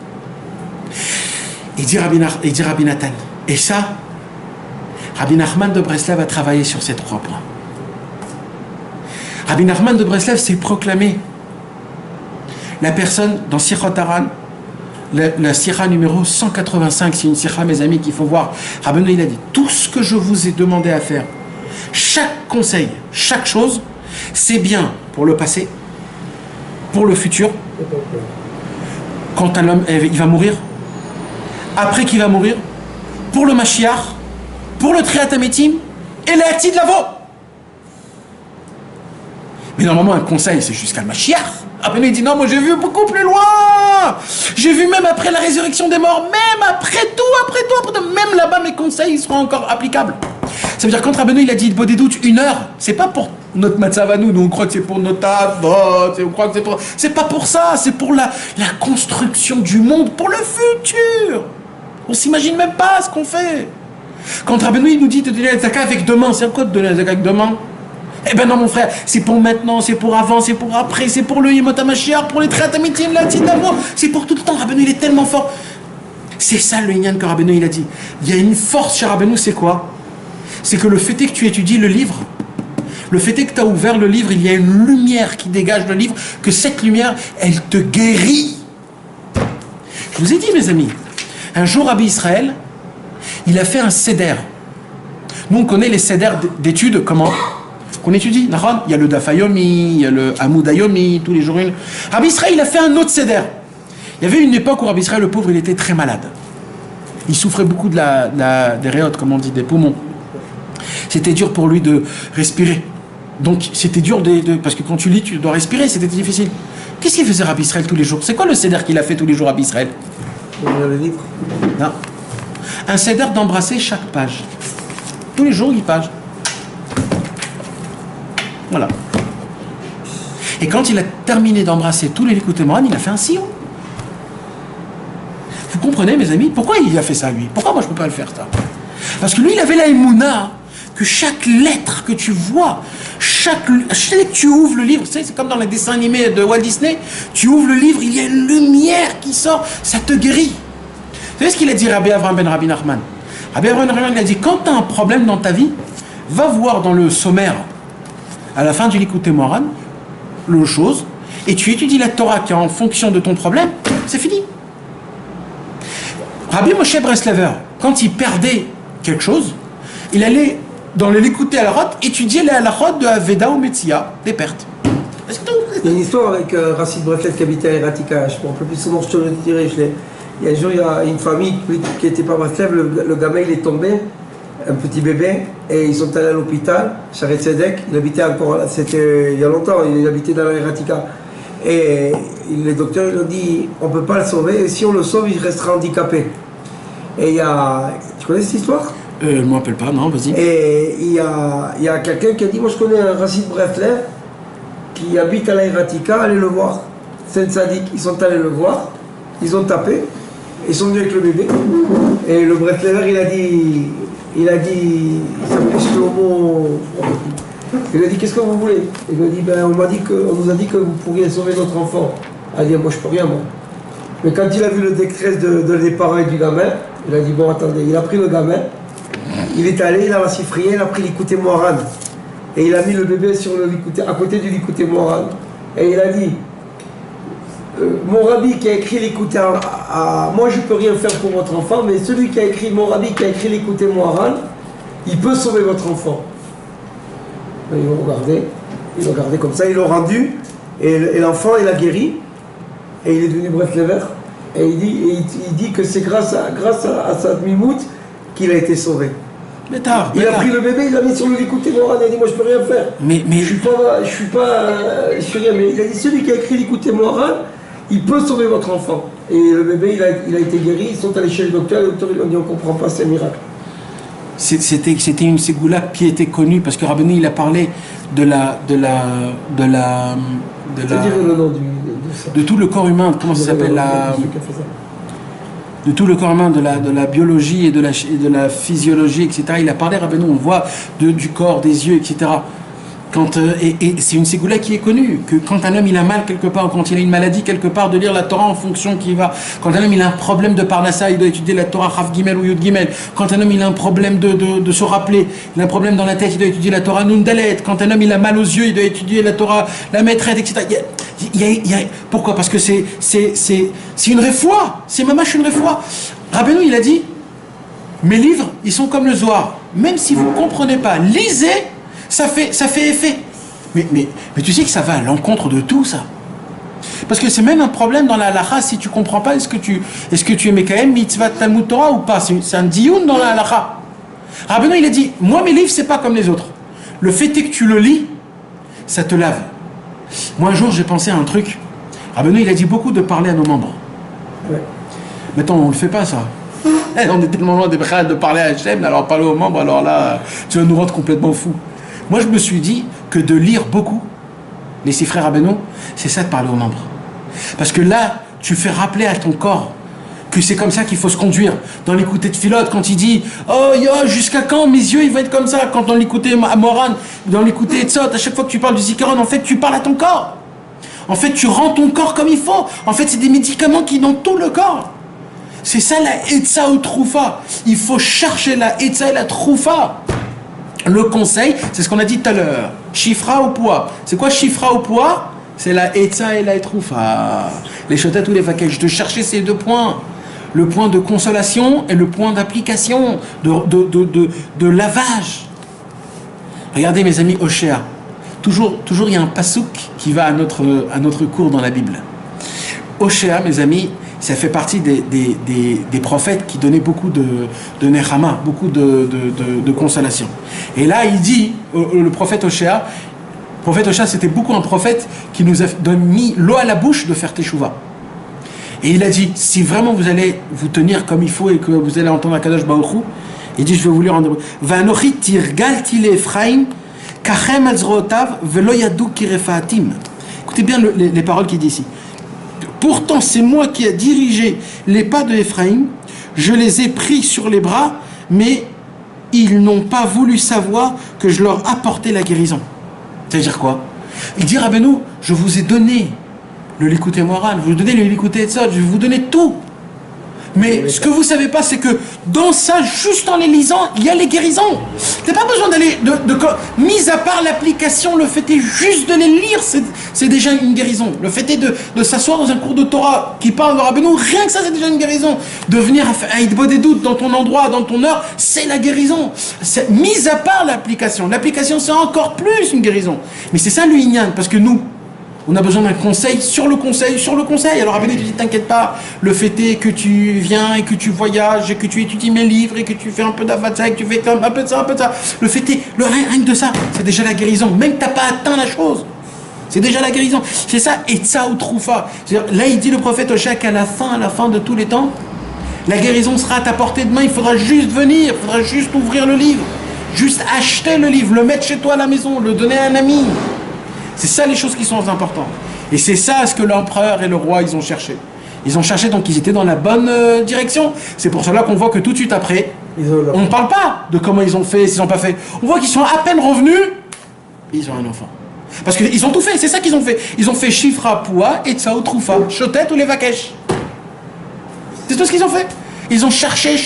Il dit Rabbi Nathan, et ça, Rabbi Nachman de Breslev a travaillé sur ces 3 points. Rabbi Nachman de Breslev s'est proclamé la personne dans Sichot Haran, la Sira numéro 185, c'est une Sira, mes amis, qu'il faut voir. Rabbeinu, il a dit, tout ce que je vous ai demandé à faire, chaque conseil, chaque chose, c'est bien pour le passé, pour le futur, quand un homme il va mourir, après qu'il va mourir, pour le Mashiach, pour le Triat Hametim et l'Ati de Lavo. Mais normalement, un conseil, c'est jusqu'à le Mashiach. Rabbeinu, il dit, non, moi j'ai vu beaucoup plus loin. J'ai vu même après la résurrection des morts, même après tout, même là-bas, mes conseils ils seront encore applicables. Ça veut dire, quand Rabbeinu, il a dit, il vaut des doutes 1 heure, c'est pas pour notre matzav à nous, on croit que c'est pour notre avot, on croit que c'est pour... C'est pas pour ça, c'est pour la construction du monde, pour le futur. On s'imagine même pas ce qu'on fait. Quand Rabbeinu, il nous dit de donner la zakat avec 2 mains, c'est quoi de donner la zakat avec 2 mains? Eh ben non, mon frère, c'est pour maintenant, c'est pour avant, c'est pour après, c'est pour le Yemot HaMashiach, pour les Triat Hametim, la Tidavo, c'est pour tout le temps. Rabbeinu, il est tellement fort. C'est ça le Inyan que Rabbeinu, il a dit. Il y a une force chez Rabbeinu, c'est quoi? C'est que le fait est que tu étudies le livre, le fait est que tu as ouvert le livre, il y a une lumière qui dégage le livre, que cette lumière, elle te guérit. Je vous ai dit, mes amis, un jour, Rabbi Israël, il a fait un seder. Nous, on connaît les seders d'études, comment qu'on étudie. Il y a le Dafayomi, il y a le Hamoudayomi, tous les jours une. Rabbi Israël, il a fait un autre seder. Il y avait une époque où Rabbi Israël, le pauvre, il était très malade. Il souffrait beaucoup des réotes, comme on dit, des poumons. C'était dur pour lui de respirer. Donc, c'était dur parce que quand tu lis, tu dois respirer, c'était difficile. Qu'est-ce qu'il faisait Rabbi Israël tous les jours? C'est quoi le seder qu'il a fait tous les jours, Rabbi Israël? Le livre. Non. Un seder d'embrasser chaque page. Tous les jours, 10 pages. Voilà. Et quand il a terminé d'embrasser tous les Likutei Moharan, il a fait un sillon. Vous comprenez, mes amis, pourquoi il a fait ça, lui? Pourquoi moi je ne peux pas le faire, ça? Parce que lui, il avait la émouna que chaque lettre que tu vois, chaque que tu ouvres le livre, tu sais, c'est comme dans les dessins animés de Walt Disney, tu ouvres le livre, il y a une lumière qui sort, ça te guérit. Vous savez ce qu'il a dit Rabbi Avraham ben Rabbi Nachman? Rabbi Avraham ben Rabbi Nachman, il a dit, quand tu as un problème dans ta vie, va voir dans le sommaire, à la fin du Likutei Moharan, le chose, et tu étudies la Torah qui est en fonction de ton problème, c'est fini. Rabbi Moshe Breslever, quand il perdait quelque chose, il allait dans les Likutei Halachot étudier les halachot de Aveda ou Metzia, des pertes. Il y a une histoire avec Rassid Breslev qui habitait à Eratika, je ne me rappelle plus souvent, je te le dirai, il y a un jour, il y a une famille qui n'était pas Breslev, le gamin il est tombé, un petit bébé, et ils sont allés à l'hôpital, Sharet Tzedek, il habitait encore, c'était il y a longtemps, il habitait dans la Eratika. Et les docteurs ils ont dit, on ne peut pas le sauver, et si on le sauve, il restera handicapé. Et il y a, tu connais cette histoire? Je ne me rappelle pas, non, vas-y. Et il y a quelqu'un qui a dit, moi je connais un Rassid Breslev qui habite à la Eratika, allez le voir. C'est un sadique, ils sont allés le voir, ils ont tapé, ils sont venus avec le bébé, et le Breslever il s'appelait Shlomo, il a dit qu'est-ce que vous voulez? Il a dit on nous a dit que vous pourriez sauver notre enfant. Il a dit moi je peux rien moi. Mais quand il a vu le détresse des parents et du gamin, il a dit bon attendez, il a pris le gamin, il est allé, il a rassifrié, il a pris l'écouté Moran. Et il a mis le bébé sur à côté du l'écouté Moran. Et il a dit mon rabbi qui a écrit l'écouté moi je peux rien faire pour votre enfant, mais celui qui a écrit, mon rabbi qui a écrit l'écouté Moran, il peut sauver votre enfant. Et ils l'ont regardé comme ça, ils l'ont rendu, et l'enfant il a guéri, et il est devenu Breslever, et il dit que c'est grâce à sa mimoute qu'il a été sauvé. Il a pris le bébé, il l'a mis sur le l'écouté Moran, il a dit moi je peux rien faire. Mais je suis rien, mais il a dit celui qui a écrit l'écouté Moran, il peut sauver votre enfant. Et le bébé il a été guéri, ils sont allés chez le docteur ils ont dit on comprend pas, c'est un miracle. C'était une ségoula qui était connue parce que Rabbeinu il a parlé de tout le corps humain, comment ça s'appelle de tout le corps humain, de la biologie et de la physiologie, etc. Il a parlé, Rabbeinu, on voit du corps, des yeux, etc. Et c'est une ségoula qui est connue, que quand un homme il a mal quelque part, ou quand il a une maladie quelque part, de lire la Torah en fonction qui va. Quand un homme il a un problème de parnassa, il doit étudier la Torah Chaf Gimel ou Yud Gimel. Quand un homme il a un problème de se rappeler, il a un problème dans la tête, il doit étudier la Torah Nun Dalet. Quand un homme il a mal aux yeux, il doit étudier la Torah la Maîtresse, etc. Pourquoi? Parce que c'est une réfoua, c'est mamash une réfoua. Rabbeinu il a dit, mes livres ils sont comme le Zohar, même si vous ne comprenez pas, lisez. Ça fait effet. Mais tu sais que ça va à l'encontre de tout ça. Parce que c'est même un problème dans la halakha, si tu ne comprends pas, est-ce que tu es Mekayem, Mitzvah, Talmud Torah ou pas? C'est un dioun dans la halakha. Rabbeinu il a dit, moi mes livres c'est pas comme les autres. Le fait est que tu le lis, ça te lave. Moi un jour j'ai pensé à un truc. Rabbeinu il a dit beaucoup de parler à nos membres. Ouais. Maintenant on ne le fait pas ça. On est tellement loin des brades de parler à Hachem, alors parler aux membres, alors là tu vas nous rendre complètement fous. Moi, je me suis dit que de lire beaucoup, les six frères Rabbeinu, c'est ça de parler aux membres. Parce que là, tu fais rappeler à ton corps que c'est comme ça qu'il faut se conduire. Dans l'écouté de Philote, quand il dit « Oh, jusqu'à quand mes yeux, ils vont être comme ça ?» Quand on l'écoutait à Moran, dans l'écouté Etzot, à chaque fois que tu parles du Zikaron, en fait, tu parles à ton corps. En fait, tu rends ton corps comme il faut. En fait, c'est des médicaments qui dans tout le corps. C'est ça la Etza ou Troufa. Il faut chercher la Etza et la Troufa. Le conseil, c'est ce qu'on a dit tout à l'heure. Chifra au poids. C'est quoi chifra au poids? C'est la etza et la etroufa. Les chotat ou les vakesh. De chercher ces deux points. Le point de consolation et le point d'application, de lavage. Regardez mes amis Oshéa. Toujours il y a un pasouk qui va à notre cours dans la Bible. Oshéa, mes amis, ça fait partie des prophètes qui donnaient beaucoup de nechama, beaucoup de consolation. Et là, il dit, le prophète Oshéa, c'était beaucoup un prophète qui nous a mis l'eau à la bouche de faire teshuva. Et il a dit, si vraiment vous allez vous tenir comme il faut et que vous allez entendre Akadosh Baruch Hu, il dit, je vais vous lire en hébreu. Va'anochi tirgalti le'Ephraim kachem al zrotav velo yadu kirefaatim. Écoutez bien les paroles qu'il dit ici. Pourtant, c'est moi qui ai dirigé les pas de Ephraïm. Je les ai pris sur les bras, mais ils n'ont pas voulu savoir que je leur apportais la guérison. C'est-à-dire quoi? Il dit, Rabbeinu, je vous ai donné le Likutei Moharan, je vous ai donné le Likutei Etzot, je vais vous donner tout. Mais ce que vous ne savez pas, c'est que dans ça, juste en les lisant, il y a les guérisons. Tu n'as pas besoin d'aller... mis à part l'application, le fait est juste de les lire, c'est déjà une guérison. Le fait est de s'asseoir dans un cours de Torah qui parle de Rabbeinu, rien que ça, c'est déjà une guérison. De venir à Hitbo des doutes dans ton endroit, dans ton heure, c'est la guérison. Mis à part l'application. L'application, c'est encore plus une guérison. Mais c'est ça le Inyan, parce que nous, on a besoin d'un conseil sur le conseil, sur le conseil. Alors Rabbeinu te dit, t'inquiète pas, le fait est que tu viens et que tu voyages et que tu étudies mes livres et que tu fais un peu d'avatsa et que tu fais un peu de ça, un peu de ça. Le fait est, rien que de ça, c'est déjà la guérison. Même que t'as pas atteint la chose, c'est déjà la guérison. C'est ça, Etza ou Troufa. Là, il dit le prophète Oshéa qu'à la fin de tous les temps, la guérison sera à ta portée de main. Il faudra juste venir, il faudra juste ouvrir le livre, juste acheter le livre, le mettre chez toi à la maison, le donner à un ami. C'est ça les choses qui sont importantes. Et c'est ça ce que l'empereur et le roi, ils ont cherché. Ils ont cherché, donc ils étaient dans la bonne direction. C'est pour cela qu'on voit que tout de suite après, on ne parle pas de comment ils ont fait, s'ils n'ont pas fait. On voit qu'ils sont à peine revenus, ils ont un enfant. Parce qu'ils ont tout fait, c'est ça qu'ils ont fait. Ils ont fait Shifra, Poua, Etza ou Troufa, Chotet ou les Vakesh. C'est tout ce qu'ils ont fait. Ils ont cherché,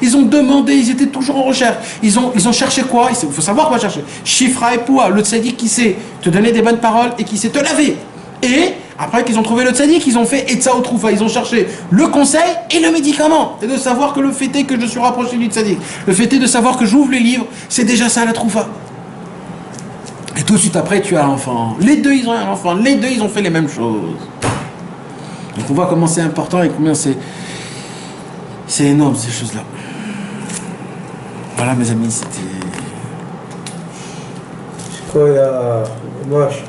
ils ont demandé, ils étaient toujours en recherche. Ils ont cherché quoi? Il faut savoir quoi chercher. Chifra et poids, le tzaddik qui sait te donner des bonnes paroles et qui sait te laver. Et après qu'ils ont trouvé le tzaddik, ils ont fait Etza ou Troufa. Ils ont cherché le conseil et le médicament. Et de savoir que le fait est que je suis rapproché du tzaddik. Le fait est de savoir que j'ouvre les livres, c'est déjà ça la Troufa. Et tout de suite après, tu as l'enfant. Les deux, ils ont un enfant. Les deux, ils ont fait les mêmes choses. Donc on voit comment c'est important et combien c'est énorme ces choses-là. Voilà mes amis, c'était... Je crois qu'il y a... Dommage.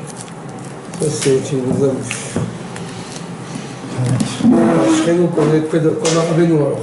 Ça c'est une... Je serais nous qu'on est près de... On a avec nous alors.